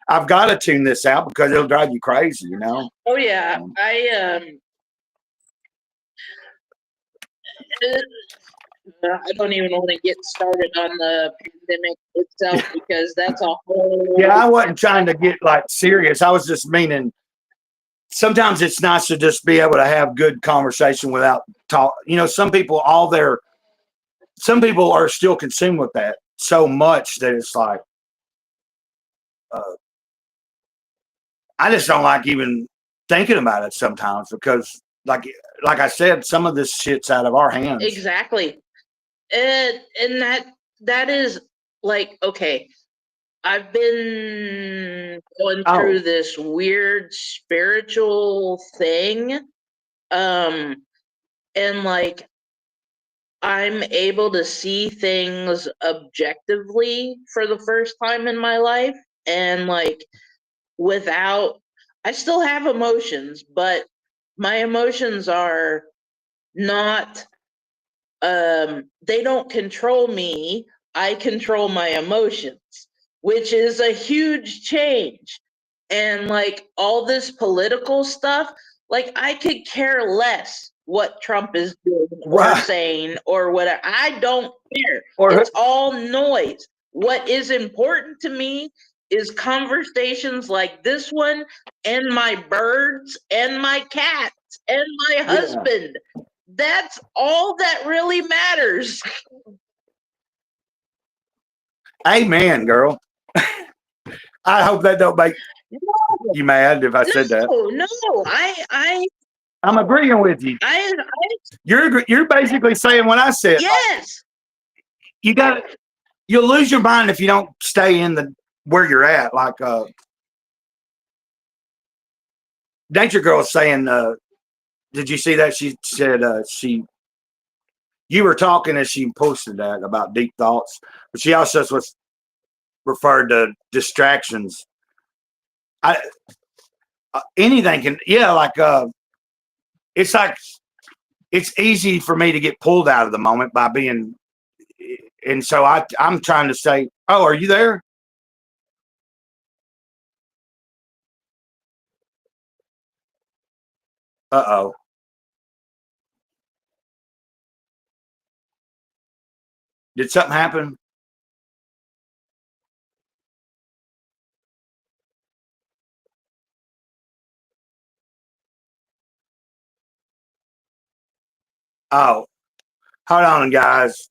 I've got to tune this out because it'll drive you crazy, Oh yeah, I don't even want to get started on the pandemic itself because that's a whole. Yeah, I wasn't trying to get like serious. I was just meaning sometimes it's nice to just be able to have good conversation without talk. Some people are still consumed with that so much that it's like, I just don't like even thinking about it sometimes because like I said, some of this shit's out of our hands. Exactly. And that is like, okay, I've been going through this weird spiritual thing. And like, I'm able to see things objectively for the first time in my life. And like, I still have emotions, but my emotions are not, they don't control me. I control my emotions, which is a huge change. And like all this political stuff, like I could care less what Trump is doing or saying or whatever. I don't care. It's all noise. What is important to me is conversations like this one and my birds and my cats and my husband. That's all that really matters. Amen, girl. I hope that don't make you mad if I said that. No, I'm agreeing with you. You're basically saying what I said. Yes. Like, you'll lose your mind if you don't stay in where you're at. Like Nature Girl saying, did you see that? She said you were talking as she posted that about deep thoughts, but she also was referred to distractions. Anything can, it's like it's easy for me to get pulled out of the moment by being, and so I'm trying to say, oh, are you there? Uh-oh. Did something happen? Oh, hold on, guys.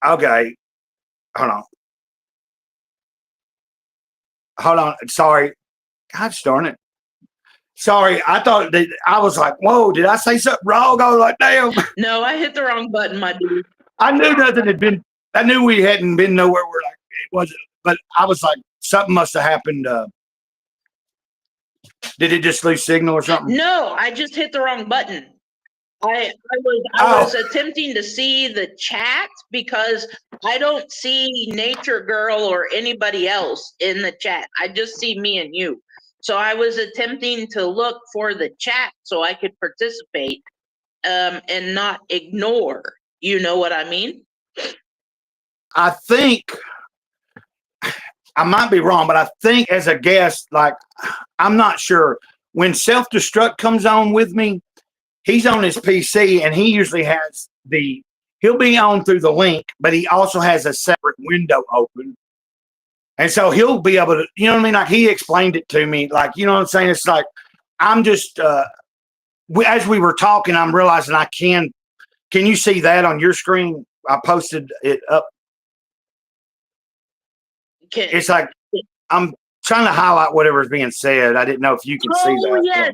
Okay. Hold on. Hold on. Sorry. Gosh darn it. Sorry. I thought that I was like, whoa, did I say something wrong? I was like, damn. No, I hit the wrong button, my dude. I knew nothing had been, I knew we hadn't been nowhere where like it wasn't, but I was like, something must have happened. Did it just lose signal or something? No, I just hit the wrong button. I was attempting to see the chat because I don't see Nature Girl or anybody else in the chat. I just see me and you. So I was attempting to look for the chat so I could participate and not ignore. You know what I mean? I think I might be wrong, but I think as a guest, like I'm not sure when self-destruct comes on with me, he's on his PC and he usually has he'll be on through the link, but he also has a separate window open. And so he'll be able to, you know what I mean? Like he explained it to me, like, you know what I'm saying? It's like, I'm just, as we were talking, I'm realizing can you see that on your screen? I posted it up. Okay. It's like, I'm trying to highlight whatever's being said. I didn't know if you can see that.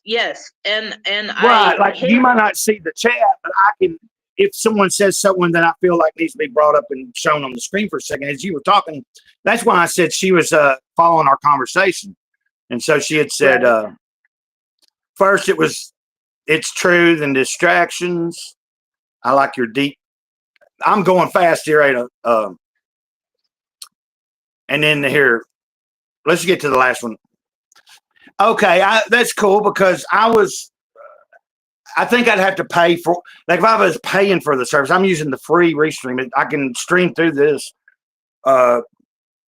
Yes. And right, like you might not see the chat, but I can. if someone says someone that I feel like needs to be brought up and shown on the screen for a second, as you were talking, that's why I said she was following our conversation. And so she had said, Right. first it's truth and distractions. I like your deep. I'm going fast here, Ada. And then here, let's get to the last one. Okay, that's cool because I think I'd have to pay for, like if I was paying for the service, I'm using the free restream. I can stream through this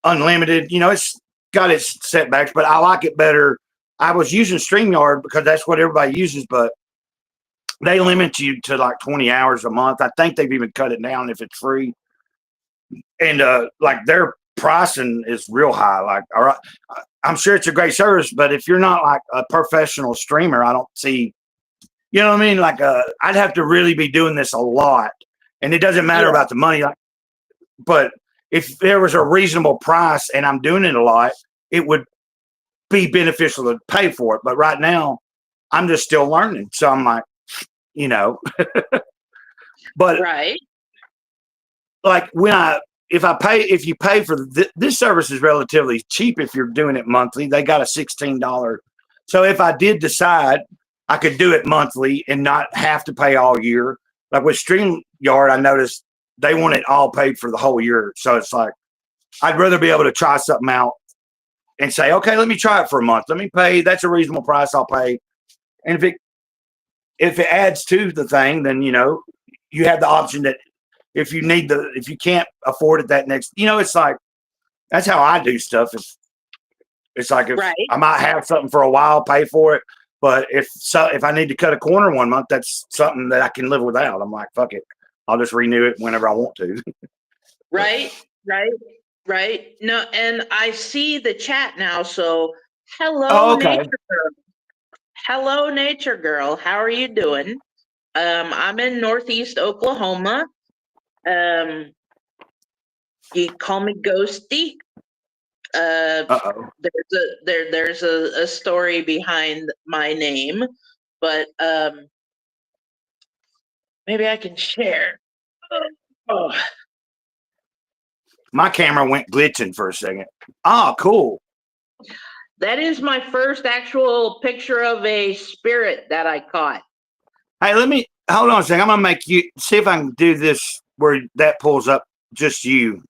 unlimited. You know, it's got its setbacks, but I like it better. I was using StreamYard because that's what everybody uses, but they limit you to like 20 hours a month. I think they've even cut it down if it's free. And like their pricing is real high. Like, all right, I'm sure it's a great service, but if you're not like a professional streamer, I don't see, you know what I mean? Like, I'd have to really be doing this a lot, and it doesn't matter about the money. Like, but if there was a reasonable price and I'm doing it a lot, it would be beneficial to pay for it. But right now, I'm just still learning, so I'm like, you know, but Right. like if you pay for this service is relatively cheap if you're doing it monthly. They got a $16. So if I did decide I could do it monthly and not have to pay all year, like with StreamYard, I noticed they want it all paid for the whole year. So it's like, I'd rather be able to try something out and say, okay, let me try it for a month. Let me pay. That's a reasonable price. I'll pay. And if it adds to the thing, then, you know, you have the option that if you can't afford it that next, you know, it's like, that's how I do stuff. It's like, if Right. I might have something for a while, pay for it. But if I need to cut a corner one month, that's something that I can live without. I'm like, fuck it. I'll just renew it whenever I want to. Right. No, and I see the chat now. So hello, Oh, okay. Nature Girl. Hello, Nature Girl. How are you doing? I'm in Northeast Oklahoma. You call me Ghosty. Uh-oh. There's a story behind my name, but maybe I can share. Oh, My camera went glitching for a second. Oh, cool. that is my first actual picture of a spirit that I caught. Hey, let me hold on a second. I'm gonna make you see if I can do this where that pulls up just you.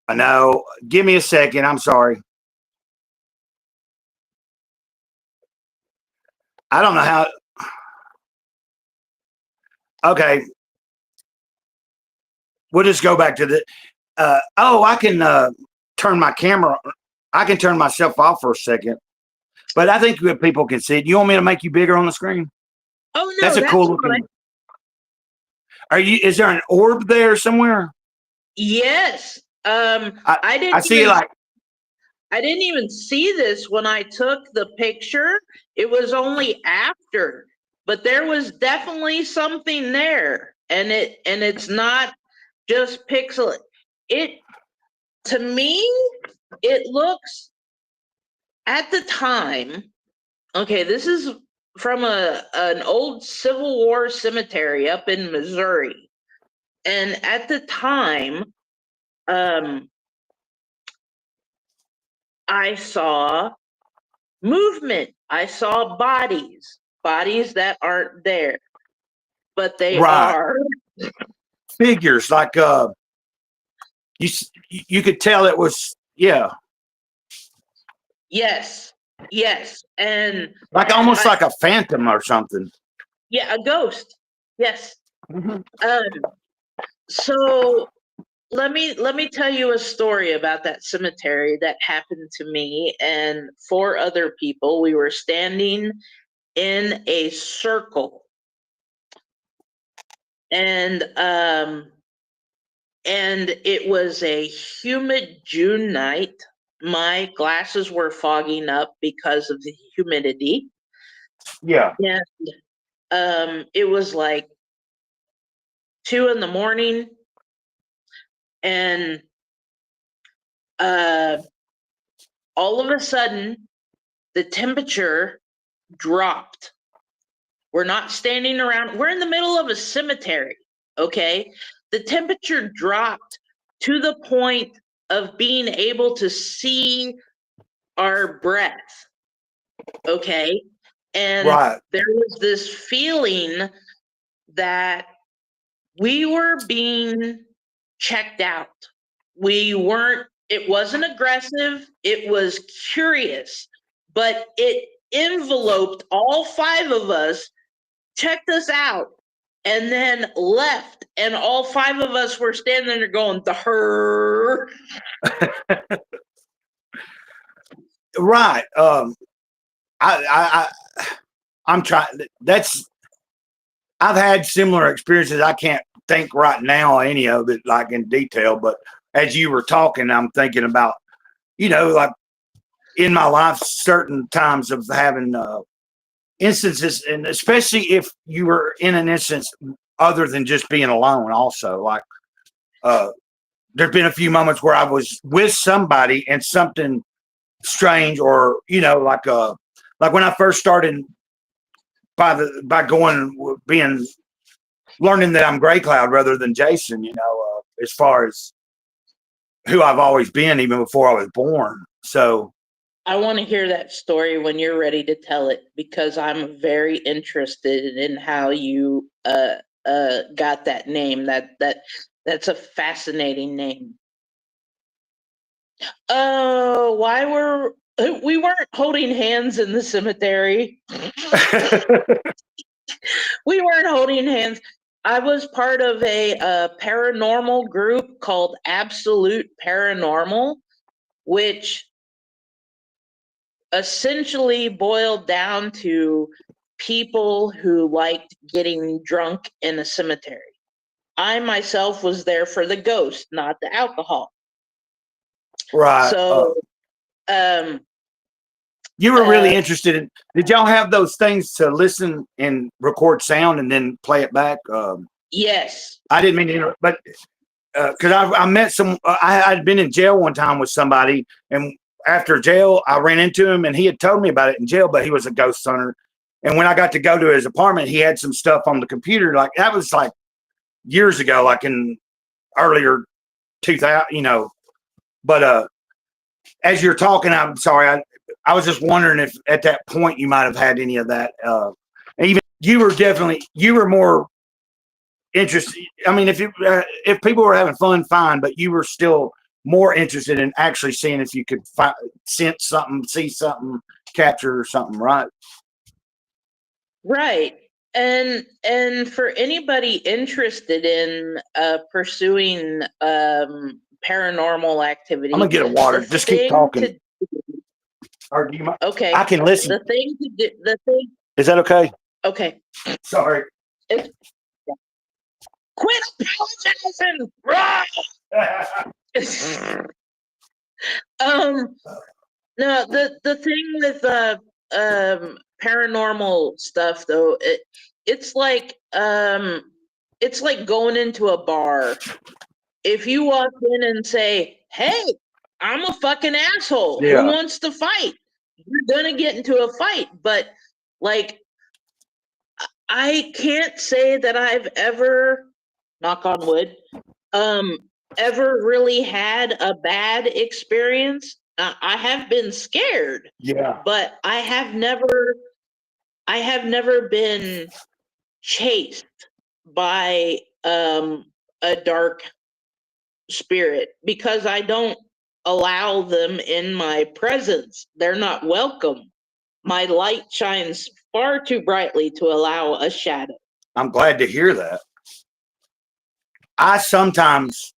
I know. Give me a second. I'm sorry. I don't know how. Okay. We'll just go back to the. I can turn my camera. I can turn myself off for a second, but I think that people can see it. You want me to make you bigger on the screen? Oh no, That's a cool looking. Is there an orb there somewhere? Yes. I see it like. I didn't even see this when I took the picture. It was only after, but there was definitely something there, and it's not just pixel. To me, it looks at the time. Okay, this is from an old Civil War cemetery up in Missouri, and at the time, I saw movement. I saw bodies that aren't there, but they Right. are. Figures like you could tell it was Yes, and like almost like a phantom or something. Yeah, a ghost. Yes. Mm-hmm. So let me tell you a story about that cemetery that happened to me and 4 other people. We were standing in a circle, and it was a humid June night. My glasses were fogging up because of the humidity. Yeah. And it was like 2 a.m, and all of a sudden the temperature dropped We're not standing around. We're in the middle of a cemetery, okay? The temperature dropped to the point of being able to see our breath, okay? And Right. there was this feeling that we were being checked out. It wasn't aggressive, it was curious, but it enveloped all 5 of us, checked us out, and then left. And all 5 of us were standing there going, the her. Right. I'm trying. I've had similar experiences. I can't think right now any of it like in detail, but as you were talking, I'm thinking about, like in my life, certain times of having instances, and especially if you were in an instance other than just being alone. Also, like there've been a few moments where I was with somebody and something strange, or like when I first started learning that I'm Gray Cloud rather than Jason, as far as who I've always been even before I was born. So I want to hear that story when you're ready to tell it, because I'm very interested in how you got that name. That's a fascinating name. We weren't holding hands in the cemetery. We weren't holding hands. I was part of a paranormal group called Absolute Paranormal, which essentially boiled down to people who liked getting drunk in a cemetery. I myself was there for the ghost, not the alcohol. Right. So, you were really interested in. Did y'all have those things to listen and record sound and then play it back? Yes. I didn't mean to interrupt, but because I met I'd been in jail one time with somebody, and after jail, I ran into him, and he had told me about it in jail, but he was a ghost hunter. And when I got to go to his apartment, he had some stuff on the computer. Like that was like years ago, like in earlier 2000, But as you're talking, I'm sorry, I was just wondering if at that point you might have had any of that. And even you were more interested. I mean, if people were having fun, fine, but you were still more interested in actually seeing if you could sense something, see something, capture something, right? Right. And for anybody interested in pursuing paranormal activity, I'm gonna get a water. Just keep talking. Or do you mind? Okay. I can listen. The thing to do. The thing. Is that okay? Okay. Sorry. Quit apologizing. No, the thing with paranormal stuff though, it's like going into a bar. If you walk in and say, "Hey, I'm a fucking asshole. Yeah. Who wants to fight?" You're gonna get into a fight. But like, I can't say that I've ever, knock on wood, ever really had a bad experience. I have been scared. Yeah. But I have never been chased by a dark spirit, because I don't allow them in my presence. They're not welcome. My light shines far too brightly to allow a shadow. I'm glad to hear that. I sometimes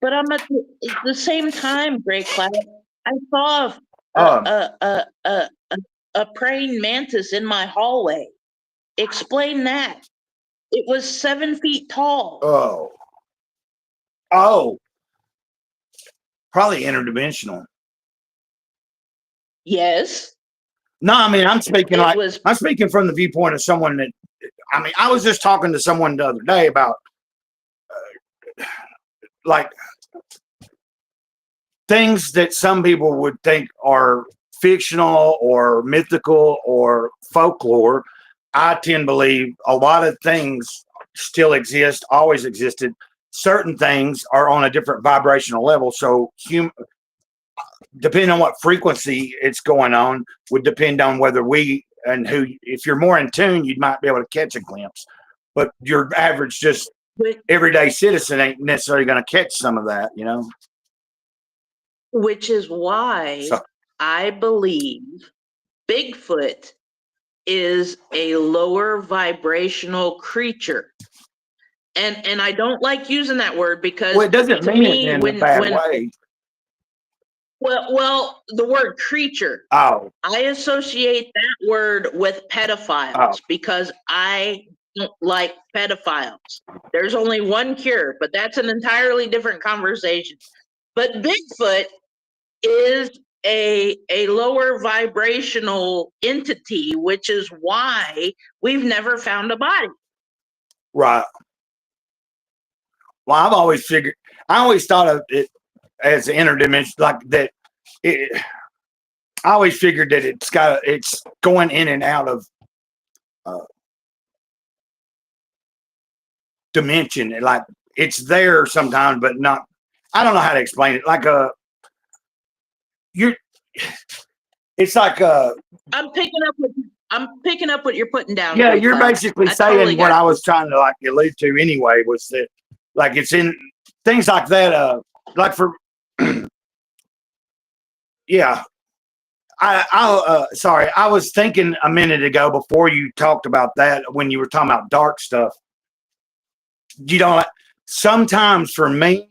But I'm at the same time, Gray Cloud, I saw a praying mantis in my hallway. Explain that. It was 7 feet tall. Oh, probably interdimensional. Yes. No, I mean, I'm speaking from the viewpoint of someone that, I was just talking to someone the other day about like things that some people would think are fictional or mythical or folklore, I tend to believe a lot of things still exist, always existed. Certain things are on a different vibrational level. So, depending on what frequency it's going on, would depend on whether we and who, if you're more in tune, you might be able to catch a glimpse. But your average, just everyday citizen ain't necessarily going to catch some of that, you know? Which is why I believe Bigfoot is a lower vibrational creature. And I don't like using that word because it doesn't mean it in a bad way. Well, the word creature. Oh. I associate that word with pedophiles because I don't like pedophiles. There's only one cure, but that's an entirely different conversation. But Bigfoot is a lower vibrational entity, which is why we've never found a body. Right. Well, I always thought of it as interdimensional, like that. I always figured that it's going in and out of dimension. Like it's there sometimes, but not. I don't know how to explain it. Like it's like I'm picking up what you're putting down. Yeah, you're basically saying totally what I was trying to like allude to anyway, was that like it's in things like that, like for yeah. Sorry, I was thinking a minute ago before you talked about that, when you were talking about dark stuff. You know, sometimes for me,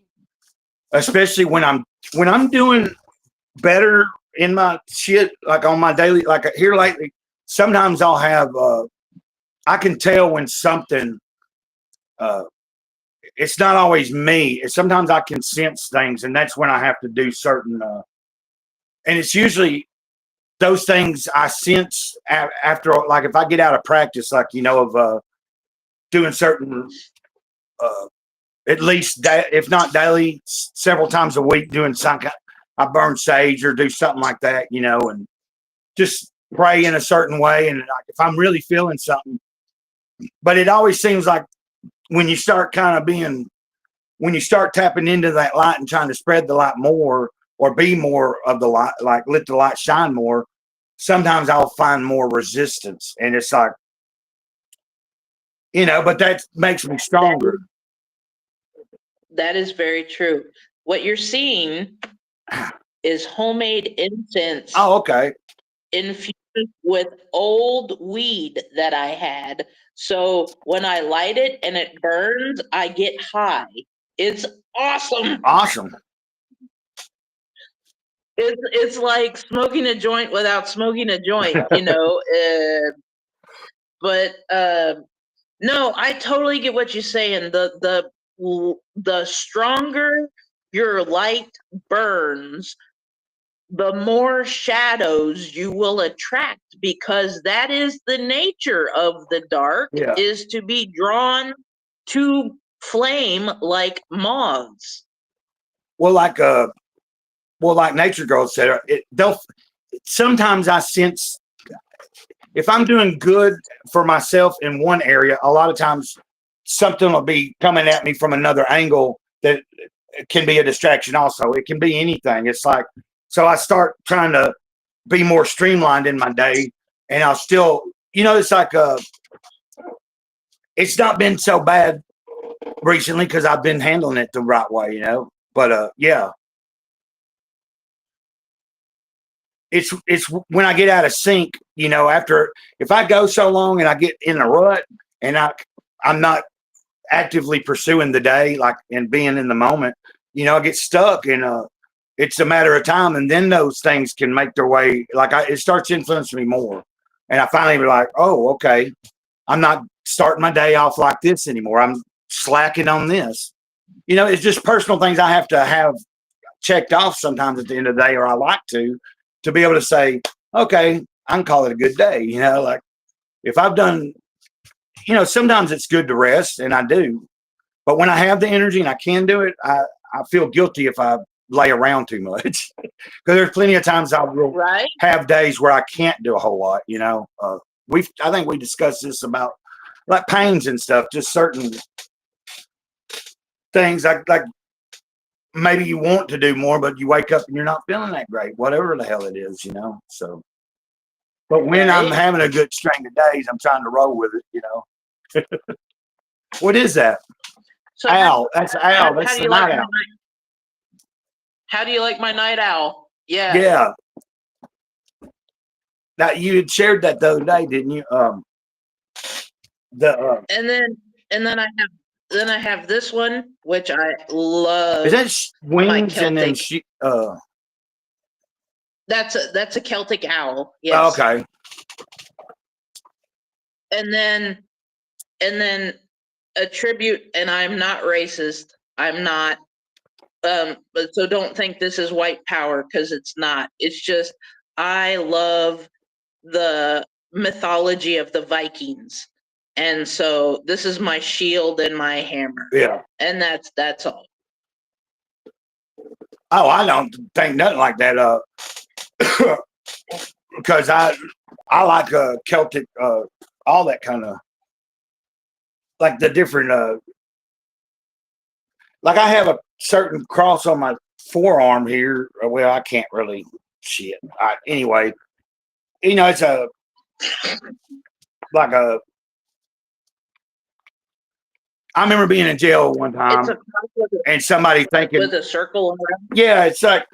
especially when I'm doing better in my shit, like on my daily, like here lately, sometimes I'll have I can tell when something it's not always me. Sometimes I can sense things, and that's when I have to do certain and it's usually those things I sense after, like if I get out of practice, like, you know, of doing certain at least if not daily, several times a week, doing something. I burn sage or do something like that, you know, and just pray in a certain way. And like, if I'm really feeling something, but it always seems like when you start when you start tapping into that light and trying to spread the light more or be more of the light, like let the light shine more, sometimes I'll find more resistance. And it's like, you know, but that makes me stronger. That is very true. What you're seeing is homemade incense. Oh, okay. Infused with old weed that I had. So when I light it and it burns, I get high. It's awesome. Awesome. It's like smoking a joint without smoking a joint, you know. But no, I totally get what you're saying. The stronger your light burns, the more shadows you will attract, because that is the nature of the dark, is to be drawn to flame like moths. Well, like Nature Girl said, sometimes I sense if I'm doing good for myself in one area, a lot of times something will be coming at me from another angle that can be a distraction also. It can be anything. It's like, so I start trying to be more streamlined in my day, and I'll still, you know, it's like, it's not been so bad recently because I've been handling it the right way, you know, but yeah. It's when I get out of sync, you know, if I go so long and I get in a rut and I'm not actively pursuing the day, like, and being in the moment, you know, I get stuck, and it's a matter of time. And then those things can make their way, like it starts influencing me more. And I finally be like, oh, okay, I'm not starting my day off like this anymore. I'm slacking on this. You know, it's just personal things I have to have checked off sometimes at the end of the day, or I like to be able to say, okay, I can call it a good day. You know, like if I've done, you know, sometimes it's good to rest, and I do. But when I have the energy and I can do it, I feel guilty if I lay around too much. Because there's plenty of times I will Right? have days where I can't do a whole lot. I think we discussed this about like pains and stuff, just certain things like maybe you want to do more, but you wake up and you're not feeling that great, whatever the hell it is, So, but when I'm Right. having a good string of days, I'm trying to roll with it. What is that? So Owl. That's an owl. how That's do the you like night my owl. how do you like my night owl? Yeah. Yeah. Now you had shared that the other day, didn't you? The And then I have this one, which I love. is that wings and then Celtic. That's a Celtic owl. Yes. Okay. And then a tribute, and I'm not racist. I'm not. But so don't think this is white power, because it's not. It's just I love the mythology of the Vikings, and so this is my shield and my hammer, Yeah. and that's all. Oh, I don't think nothing like that. Because I like Celtic, all that kind of like the different. Like I have a certain cross on my forearm here. Well, I can't really shit. Anyway, it's like a. I remember being in jail one time, It's a cross and somebody thinking, with a circle around. yeah, it's like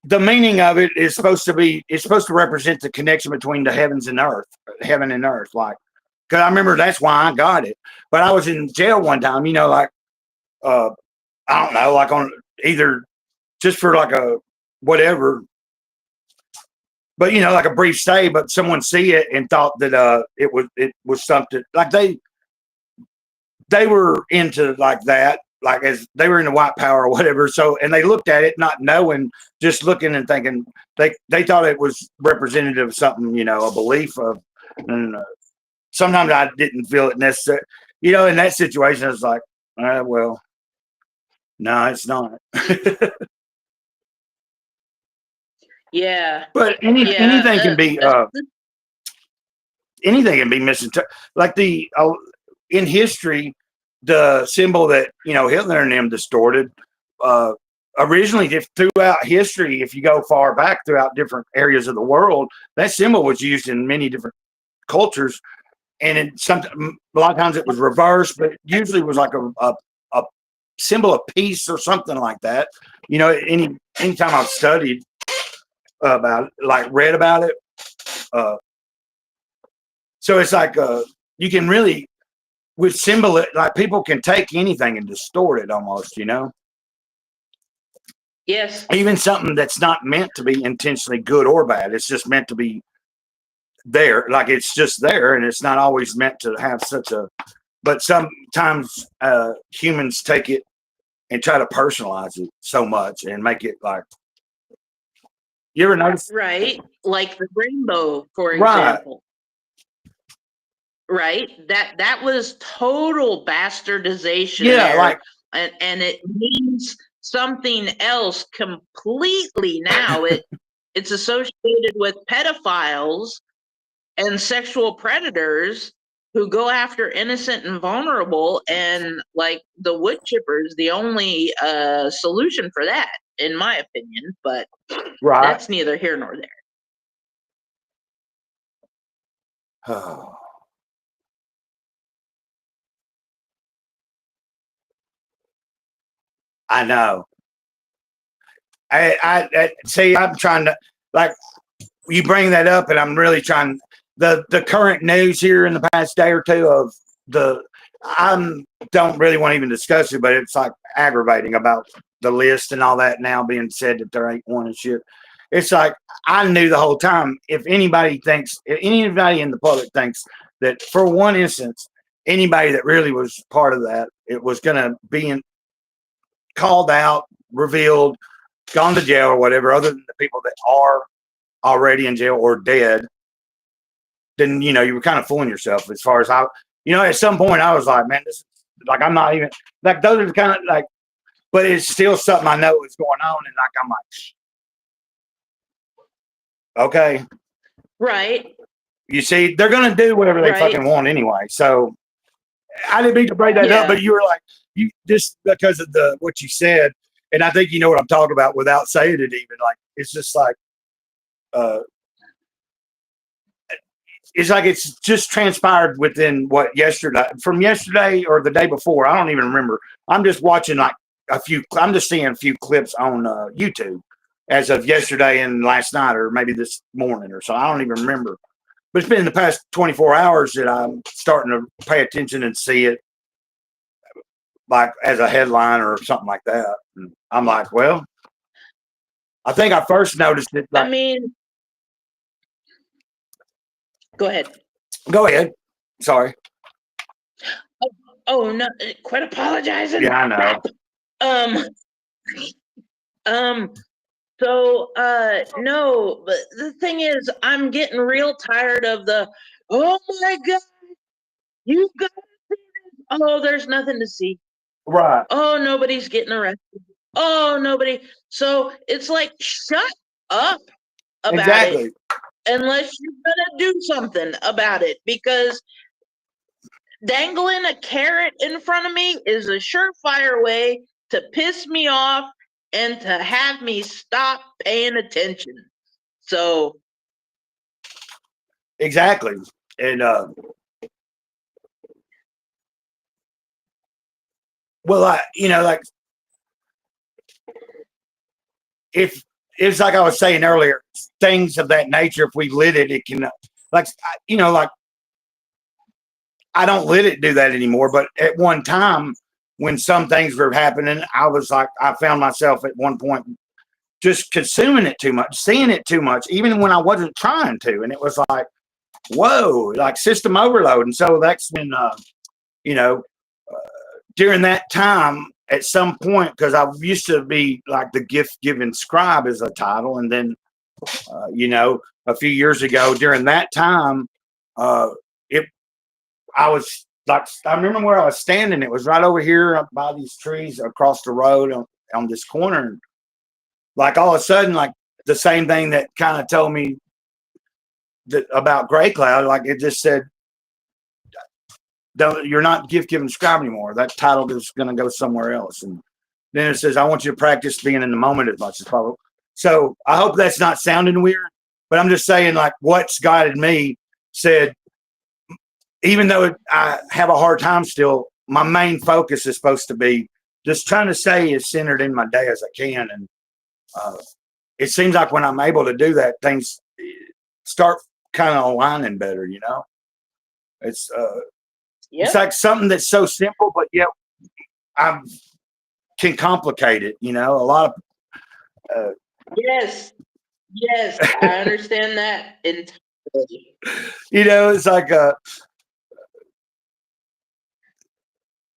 the meaning of it is supposed to represent the connection between the heavens and earth, heaven and earth. Like, because I remember that's why I got it. But I was in jail one time, like, I don't know, like on either just for like a whatever, but like a brief stay. But someone see it and thought that it was something like they were into like that, like as they were into white power or whatever. So, and they looked at it not knowing, just looking and thinking they thought it was representative of something, a belief of. And sometimes I didn't feel it necessary, in that situation. I was like, well, no, it's not. Yeah. But anything can be anything can be misinterpreted. Like in history, the symbol that Hitler and them distorted originally, throughout history, if you go far back throughout different areas of the world, that symbol was used in many different cultures, and a lot of times it was reversed, but usually it was like a symbol of peace or something like that. Anytime I've studied about it, like read about it, so it's like you can really with symbol it, like people can take anything and distort it almost, Yes. even something that's not meant to be intentionally good or bad. It's just meant to be there, like it's just there, and it's not always meant to have such a. But sometimes humans take it and try to personalize it so much and make it like. You ever notice? Right, like the rainbow, for Right. example. Right, that was total bastardization. Yeah, there, like and it means something else completely now. It's associated with pedophiles and sexual predators who go after innocent and vulnerable, and like the wood chippers, the only solution for that, in my opinion. But right. that's neither here nor there. Oh. I know. I see. I'm trying to like you bring that up, and I'm really trying the current news here in the past day or two of I don't really want to even discuss it, but it's like aggravating about the list and all that now being said that there ain't one and shit. It's like I knew the whole time. If anybody in the public thinks that for one instance, anybody that really was part of that, it was going to be called out, revealed, gone to jail or whatever, other than the people that are already in jail or dead, then you were kind of fooling yourself. As far as at some point I was like, man, this is like I'm not even like those are the kind of like but it's still something I know is going on, and like I'm like, okay, Right. you see, they're gonna do whatever they Right. fucking want anyway. So I didn't mean to break that up, Yeah. but you were like, you just because of what you said, and I think you know what I'm talking about without saying it even. Like it's just like uh it's like it's just transpired within from yesterday or the day before. I don't even remember. I'm just watching like I'm just seeing a few clips on YouTube as of yesterday and last night or maybe this morning or so. I don't even remember. But it's been in the past 24 hours that I'm starting to pay attention and see it like as a headline or something like that. And I'm like, well, I think I first noticed it. I Like, mean, go ahead. go ahead. Sorry. Oh no! Quit apologizing. Yeah, I know. So, no, but the thing is, I'm getting real tired of oh my God, you got to see this. Oh, there's nothing to see. Right. Oh, nobody's getting arrested. Oh, nobody. So it's like, shut up about Exactly. it unless you're going to do something about it, because dangling a carrot in front of me is a surefire way to piss me off and to have me stop paying attention. So Exactly. And well, like if it's like I was saying earlier, things of that nature, if we lit it, it can like like I don't let it do that anymore. But at one time, when some things were happening, I was like, I found myself at one point just consuming it too much, seeing it too much, even when I wasn't trying to. And it was like, whoa, like system overload. And so that's when, you know, during that time, at some point, because I used to be like the gift giving scribe as a title. And then, a few years ago during that time, it I was like, I remember where I was standing. It was right over here by these trees across the road on this corner. And like all of a sudden, like the same thing that kind of told me that about Gray Cloud, like it just said, don't, you're not gift giving scribe anymore. That title is going to go somewhere else. And then it says, I want you to practice being in the moment as much as possible. So I hope that's not sounding weird, but I'm just saying like what's guided me said, even though I have a hard time still, my main focus is supposed to be just trying to stay as centered in my day as I can. And it seems like when I'm able to do that, things start kind of aligning better, It's it's like something that's so simple, but yet I can complicate it, a lot of Yes, I understand that entirely. it's like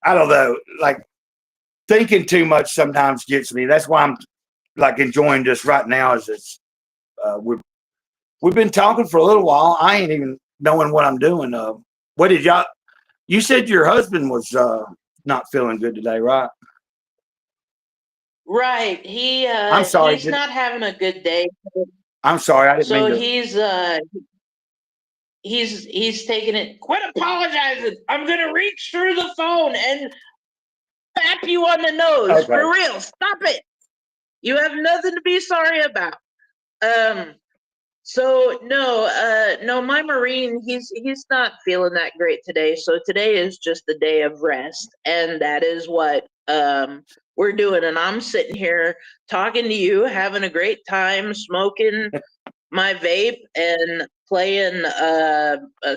I don't know, like thinking too much sometimes gets me. That's why I'm like enjoying this right now. Is it's we've been talking for a little while. I ain't even knowing what I'm doing. What did y'all? You said your husband was not feeling good today, right? Right. I'm sorry. He's not having a good day. I'm sorry. I didn't So mean to. he's taking it. Quit apologizing. I'm gonna reach through the phone and tap you on the nose. Okay. For real. Stop it. You have nothing to be sorry about. So no, my Marine, he's not feeling that great today. So today is just the day of rest, and that is what we're doing. And I'm sitting here talking to you, having a great time, smoking my vape and playing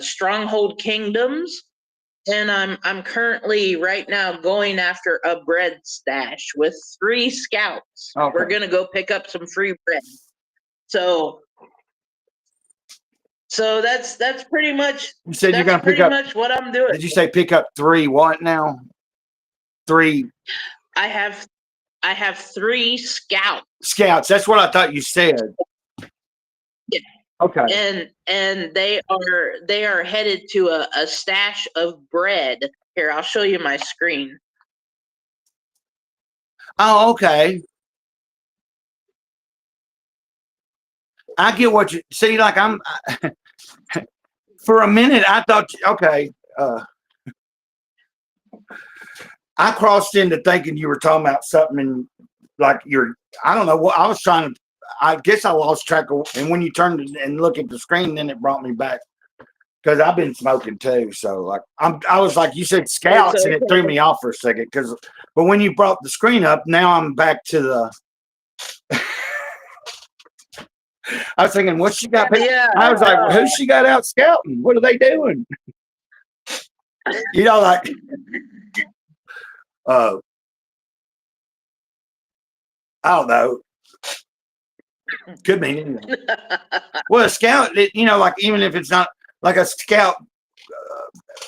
Stronghold Kingdoms. And I'm currently right now going after a bread stash with 3 scouts. Okay. We're gonna go pick up some free bread. So that's pretty much. You said you're gonna pick pretty up. much what I'm doing. Did you say pick up 3 what now? 3 I have 3 scouts. That's what I thought you said. Yeah. Okay. And they are headed to a stash of bread. Here, I'll show you my screen. Oh, okay. I get what you see. Like for a minute, I thought, okay, I crossed into thinking you were talking about something in, like I don't know what I was trying to, I guess I lost track of, and when you turned and look at the screen, then it brought me back because I've been smoking too. So like, I was like, you said It's scouts and it threw okay. me off for a second but when you brought the screen up, now I'm back to I was thinking, what she got? Yeah. I was like, well, who she got out scouting? What are they doing? You know, like, uh, I don't know. Could mean anything. Well, a scout, like even if it's not like a scout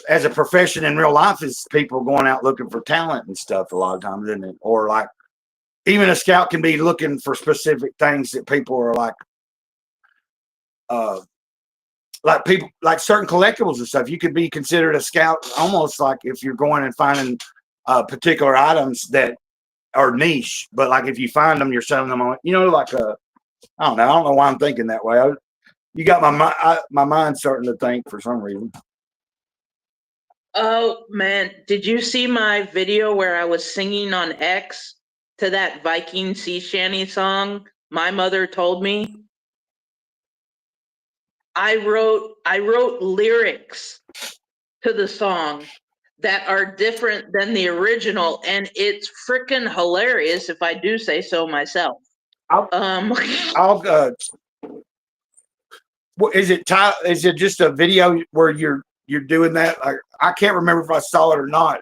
as a profession in real life, is people going out looking for talent and stuff a lot of times, isn't it? Or like even a scout can be looking for specific things that people are like people like certain collectibles and stuff. You could be considered a scout almost like if you're going and finding particular items that are niche, but like if you find them, you're selling them on. Like I don't know. I don't know why I'm thinking that way. You got my mind starting to think for some reason. Oh man, did you see my video where I was singing on X to that Viking sea shanty song? My mother told me. I wrote lyrics to the song that are different than the original, and it's freaking hilarious if I do say so myself. I'll is it just a video where you're doing that? I can't remember if I saw it or not.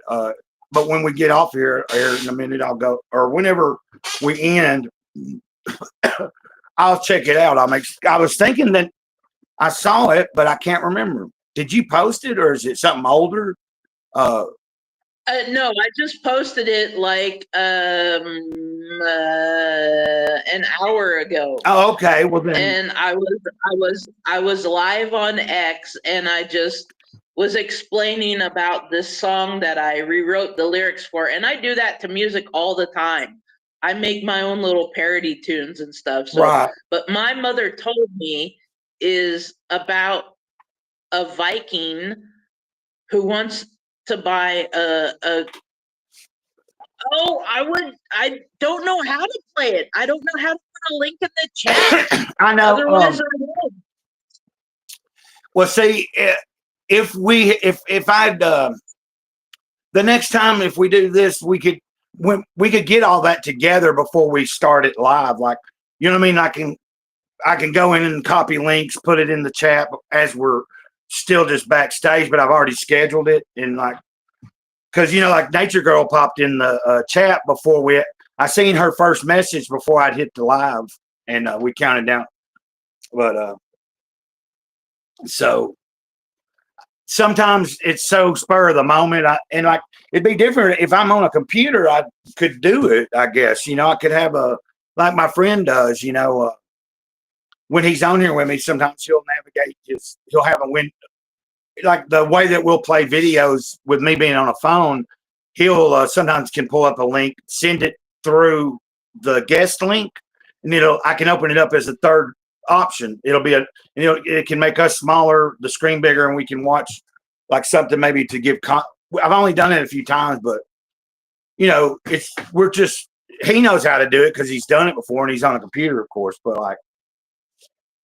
But when we get off here in a minute, I'll go, or whenever we end, I'll check it out. I was thinking that I saw it, but I can't remember. Did you post it, or is it something older? No, I just posted it like an hour ago. Oh, okay. Well then, And I was live on X, and I just was explaining about this song that I rewrote the lyrics for, and I do that to music all the time. I make my own little parody tunes and stuff. So, right. but my mother told me is about a Viking who wants to buy a I don't know how to play it. I don't know how to put a link in the chat. I know. Otherwise, I would. Well, see, if I'd the next time if we do this, we could get all that together before we start it live. Like, you know what I mean? I can go in and copy links, put it in the chat as we're still just backstage, but I've already scheduled it and like, because like Nature Girl popped in the chat before I seen her first message before I'd hit the live, and we counted down. But so sometimes it's so spur of the moment, and like it'd be different if I'm on a computer. I could do it, I guess. I could have like my friend does. When he's on here with me, sometimes he'll navigate. He'll have a window, like the way that we'll play videos with me being on a phone. He'll sometimes can pull up a link, send it through the guest link, and I can open it up as a third option. It can make us smaller, the screen bigger, and we can watch like something maybe to give. I've only done it a few times, but he knows how to do it because he's done it before and he's on a computer, of course. But like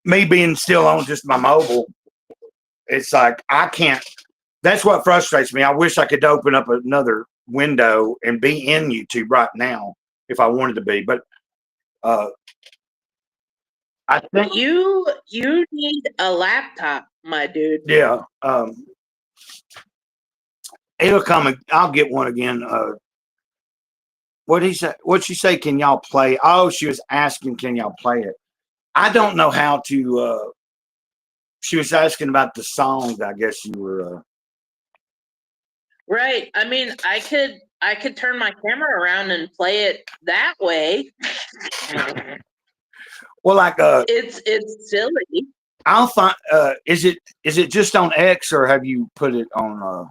me being still on just my mobile, it's like I can't. That's what frustrates me. I wish I could open up another window and be in YouTube right now if I wanted to be, but I think you need a laptop, my dude. Yeah, it'll come. I'll get one again. What he said? What'd she say? Can y'all play? Oh, she was asking, can y'all play it? I don't know how to. She was asking about the songs. I guess you were. Right. I mean, I could turn my camera around and play it that way. Well, like it's silly. I'll find. Is it just on X or have you put it on?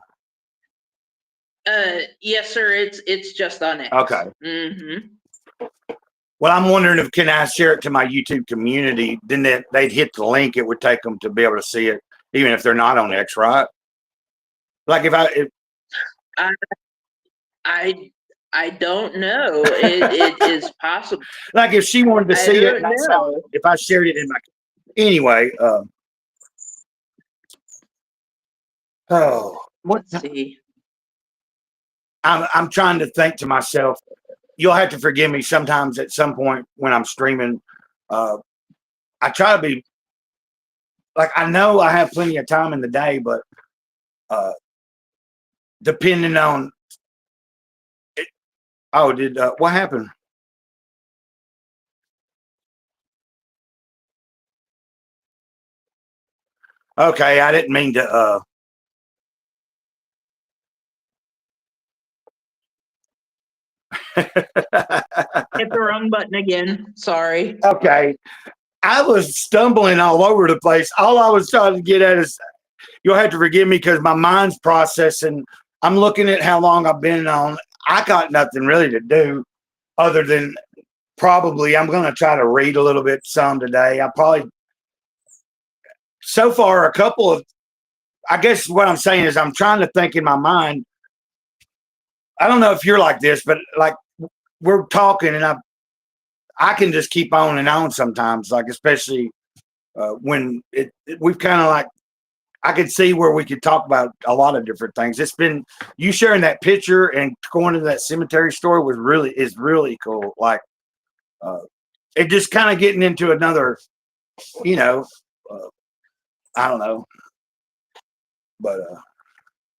Yes, sir. It's just on X. Okay. Mm-hmm. Well, I'm wondering if can I share it to my YouTube community? Then they'd hit the link. It would take them to be able to see it, even if they're not on X, right? Like if I don't know. It is possible. like if she wanted to I see it, don't and I saw know. it, if I shared it in my anyway. Oh, what? Let's see. I'm trying to think to myself. You'll have to forgive me sometimes at some point when I'm streaming. I try to be like I know I have plenty of time in the day, but depending on it, oh, did what happened? Okay, I didn't mean to. Hit the wrong button again. Sorry. Okay, I was stumbling all over the place. All I was trying to get at is you'll have to forgive me because my mind's processing. I'm looking at how long I've been on. I got nothing really to do other than probably I'm going to try to read a little bit some today. I probably so far a couple of I guess what I'm saying is I'm trying to think in my mind. I don't know if you're like this, but like we're talking and I can just keep on and on sometimes, like especially when we've kind of like I could see where we could talk about a lot of different things. It's been you sharing that picture and going to that cemetery story is really cool. Like it just kind of getting into another, you know, I don't know, but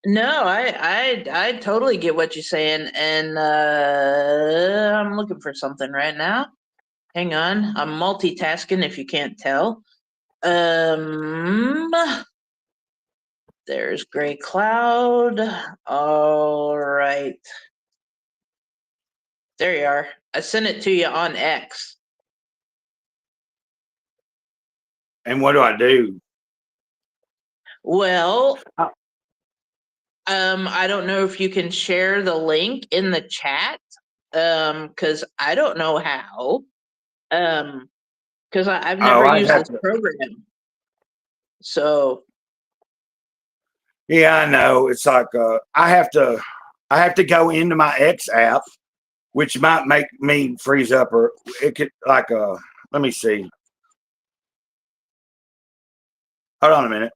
No, I totally get what you're saying, and I'm looking for something right now. Hang on, I'm multitasking if you can't tell. There's Gray Cloud. All right. There you are. I sent it to you on X. and what do I do? Well, I don't know if you can share the link in the chat, because I don't know how. Because I've never used this program. So yeah, I know. It's like I have to go into my X app, which might make me freeze up, or it could like let me see. Hold on a minute.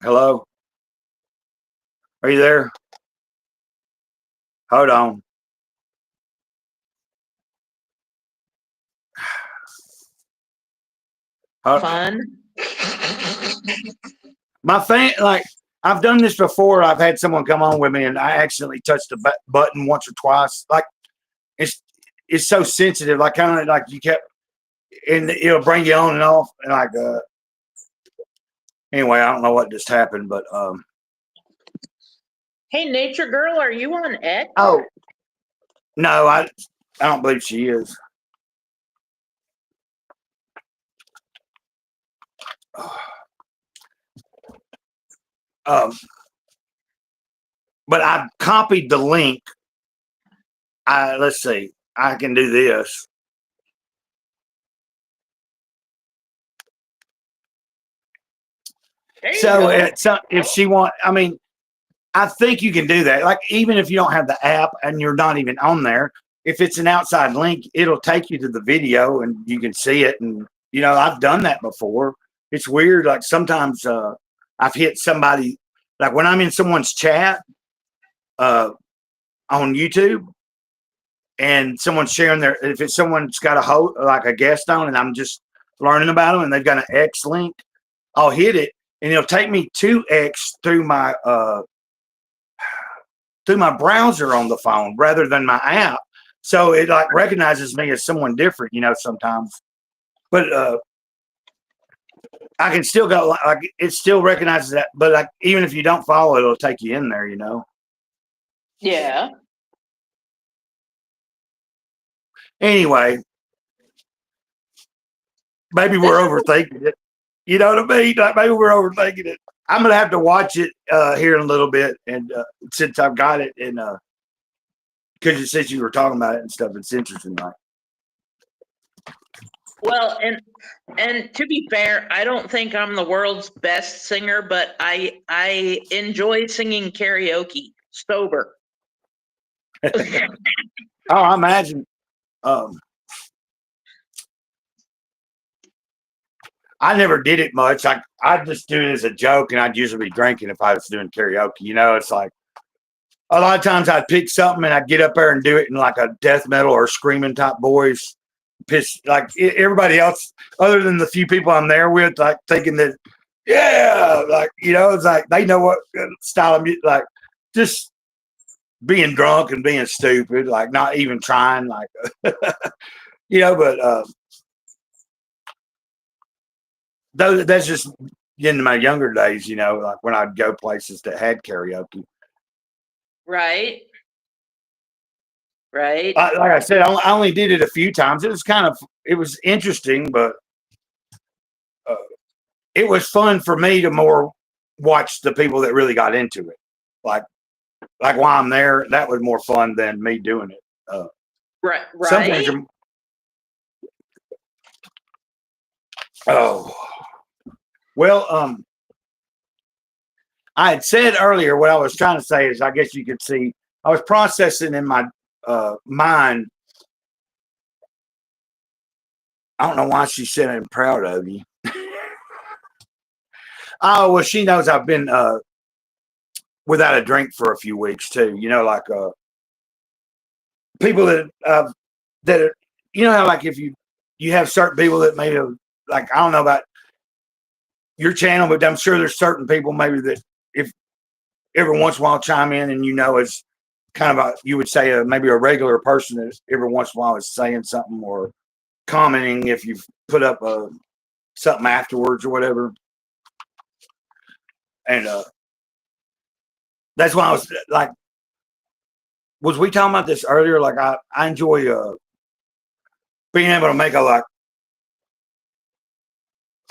Hello? Are you there? Hold on. fun. My fan, like I've done this before. I've had someone come on with me, and I accidentally touched the button once or twice. Like it's so sensitive. Like kind of like you kept, and it'll bring you on and off, and like anyway, I don't know what just happened, but Hey, Nature Girl, are you on X? oh no, I don't believe she is. But I copied the link. Let's see. I can do this. So if she want, I mean, I think you can do that. Like even if you don't have the app and you're not even on there, if it's an outside link, it'll take you to the video and you can see it. And you know, I've done that before. It's weird. Like sometimes I've hit somebody, like when I'm in someone's chat on YouTube and someone's sharing if it's someone's got a host, like a guest on, and I'm just learning about them and they've got an X link, I'll hit it and it'll take me to X through my browser on the phone rather than my app. So it like recognizes me as someone different, sometimes. But I can still go, like it still recognizes that. But like even if you don't follow it, it'll take you in there, Yeah. Anyway, maybe we're overthinking it. You know what I mean? Like maybe we're overthinking it. I'm gonna have to watch it here in a little bit, and since I've got it, and because since you were talking about it and stuff, it's interesting. Like, well, and to be fair, I don't think I'm the world's best singer, but I enjoy singing karaoke sober. oh, I imagine. I never did it much. I just do it as a joke, and I'd usually be drinking if I was doing karaoke. It's like a lot of times I'd pick something and I'd get up there and do it in like a death metal or screaming type voice. Like everybody else, other than the few people I'm there with, like thinking that, yeah, like it's like they know what style of music, like just being drunk and being stupid, like not even trying, like but. That's just in my younger days, like when I'd go places that had karaoke. Right. Right. Like I said, I only did it a few times. It was interesting, but it was fun for me to more watch the people that really got into it. Like while I'm there, that was more fun than me doing it. Right. Some things are, oh. Well, I had said earlier what I was trying to say is I guess you could see I was processing in my mind. I don't know why she said I'm proud of you. Oh, well, she knows I've been without a drink for a few weeks too. Like people that are, how like if you have certain people that maybe like I don't know about your channel, but I'm sure there's certain people maybe that if every once in a while chime in and is kind of you would say maybe a regular person that every once in a while is saying something or commenting if you've put up something afterwards or whatever. And that's why I was like, was we talking about this earlier? Like I enjoy being able to make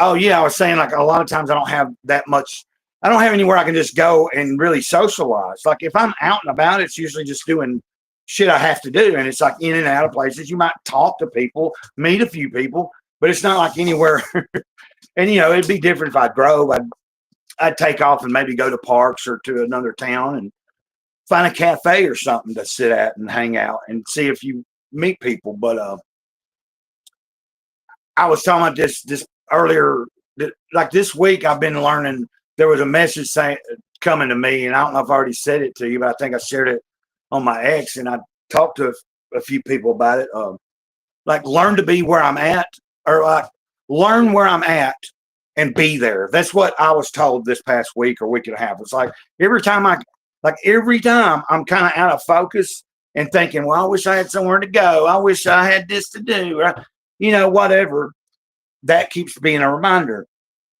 oh yeah, I was saying like a lot of times I don't have anywhere I can just go and really socialize. Like if I'm out and about, it's usually just doing shit I have to do. And it's like in and out of places. You might talk to people, meet a few people, but it's not like anywhere. And it'd be different if I drove. I'd take off and maybe go to parks or to another town and find a cafe or something to sit at and hang out and see if you meet people. But I was talking about this earlier, like this week I've been learning. There was a message coming to me, and I don't know if I already said it to you, but I think I shared it on my ex, and I talked to a few people about it. Like learn to be where I'm at, or like learn where I'm at and be there. That's what I was told this past week or week and a half. It's like every time I'm kind of out of focus and thinking, well, I wish I had somewhere to go. I wish I had this to do. Whatever. That keeps being a reminder.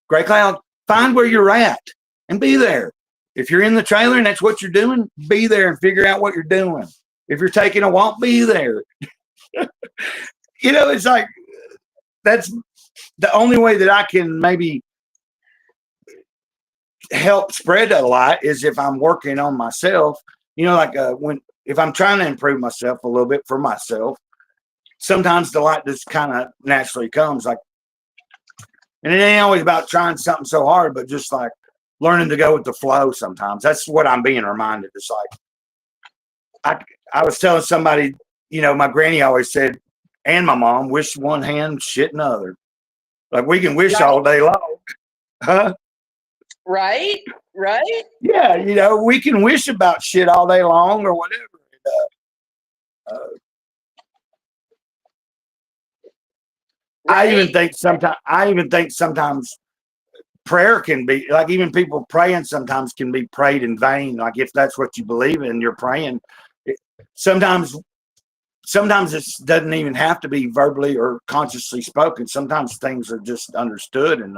Gray Cloud, find where you're at and be there. If you're in the trailer and that's what you're doing, be there and figure out what you're doing. If you're taking a walk, be there. It's like that's the only way that I can maybe help spread that a lot is if I'm working on myself. Like if I'm trying to improve myself a little bit for myself, sometimes the light just kind of naturally comes. Like, and it ain't always about trying something so hard, but just like learning to go with the flow sometimes. That's what I'm being reminded. It's like, I was telling somebody, my granny always said, and my mom, wish one hand, shit another. Like we can wish all day long. Huh? Right? Right? Yeah, you know, we can wish about shit all day long or whatever. Uh, I even Right? think sometimes. I even think sometimes prayer can be like even people praying sometimes can be prayed in vain. Like if that's what you believe in, you're praying. It, sometimes, sometimes it doesn't even have to be verbally or consciously spoken. Sometimes things are just understood. And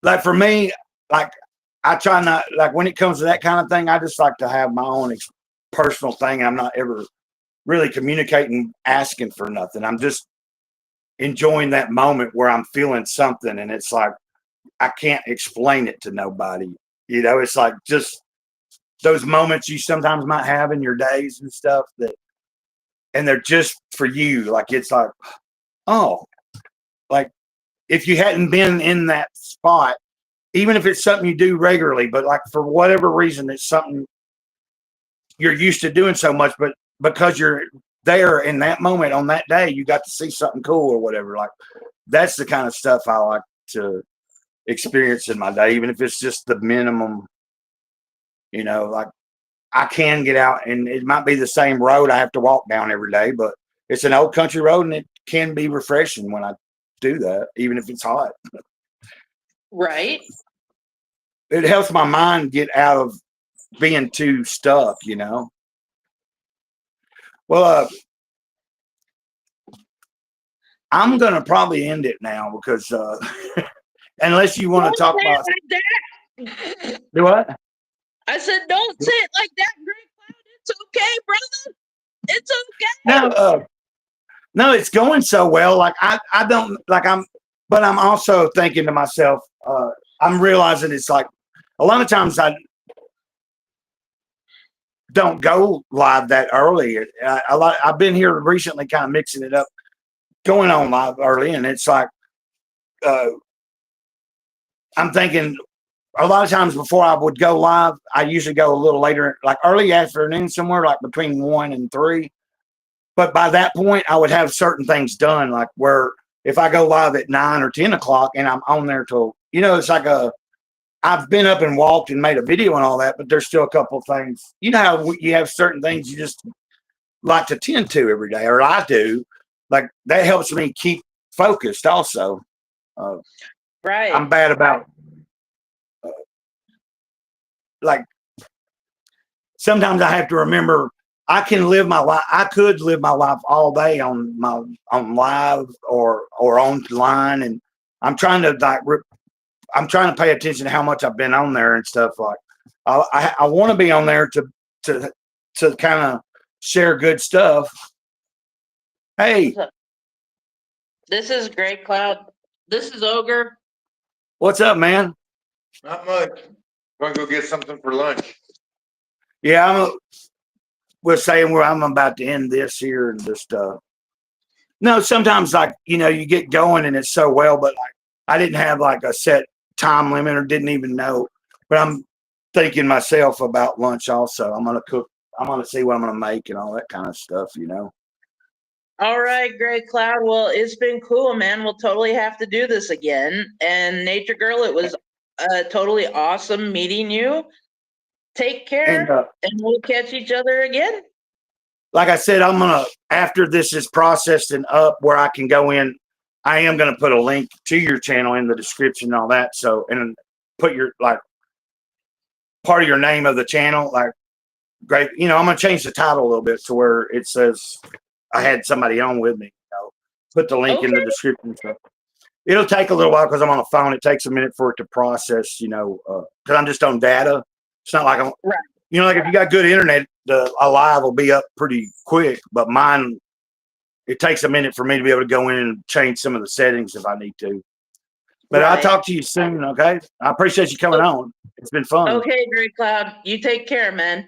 like for me, like I try not like when it comes to that kind of thing, I just like to have my own personal thing. I'm not ever really communicating, asking for nothing. I'm just enjoying that moment where I'm feeling something, and it's like I can't explain it to nobody. You know, it's like just those moments you sometimes might have in your days and stuff that, and they're just for you. Like it's like, oh, like if you hadn't been in that spot, even if it's something you do regularly, but like for whatever reason, it's something you're used to doing so much, but because you're there in that moment on that day, you got to see something cool or whatever. Like that's the kind of stuff I like to experience in my day, even if it's just the minimum, you know, like I can get out and it might be the same road I have to walk down every day, but it's an old country road and it can be refreshing when I do that, even if it's hot. Right? It helps my mind get out of being too stuck, you know. Well, I'm gonna probably end it now because unless you want to Don't talk say about it like that. do what? I said, don't say it like that, Great Cloud. It's okay, brother. It's No, okay. no, it's going so well. Like I don't like but I'm also thinking to myself, I'm realizing it's like a lot of times I don't go live that early. I've been here recently, kind of mixing it up, going on live early, and it's like uh, I'm thinking a lot of times before I would go live, I usually go a little later, like early afternoon, somewhere like between 1 and 3. But by that point, I would have certain things done, like where if I go live at 9 or 10 o'clock and I'm on there till, you know, it's like I've been up and walked and made a video and all that, but there's still a couple of things. You know how you have certain things you just like to tend to every day, or I do. Like that helps me keep focused. Also, uh, Right. I'm bad about like sometimes I have to remember I can live my life. I could live my life all day on live or online, and I'm trying to like I'm trying to pay attention to how much I've been on there and stuff. Like I want to be on there to to kind of share good stuff. Hey, What's up? This is Great Cloud. This is Ogre. what's up, man? Not much. Gonna go get something for lunch. Yeah, we're saying where I'm about to end this here and just no, sometimes like you know you get going and it's so well, but like I didn't have like a set time limit or didn't even know. But I'm thinking myself about lunch also. I'm gonna cook. I'm gonna see what I'm gonna make and all that kind of stuff. You know. All right, Great Cloud. Well, it's been cool, man. We'll totally have to do this again. And Nature Girl, it was totally awesome meeting you. Take And care, and we'll catch each other again. like I said, I'm gonna after this is processed and up where I can go in. I am gonna put a link to your channel in the description and all that. So and put your like part of your name of the channel, like great. You know, I'm gonna change the title a little bit to where it says I had somebody on with me. You know, put the link in the Okay. description. So it'll take a little while because I'm on the phone. It takes a minute for it to process. You know, because I'm just on data. It's not like I'm. Right. You know, like if you got good internet, a live will be up pretty quick. But mine, it takes a minute for me to be able to go in and change some of the settings if I need to. But I'll Right. talk to you soon. Okay. I appreciate you coming on. It's been fun. Okay, Great Cloud. You take care, man.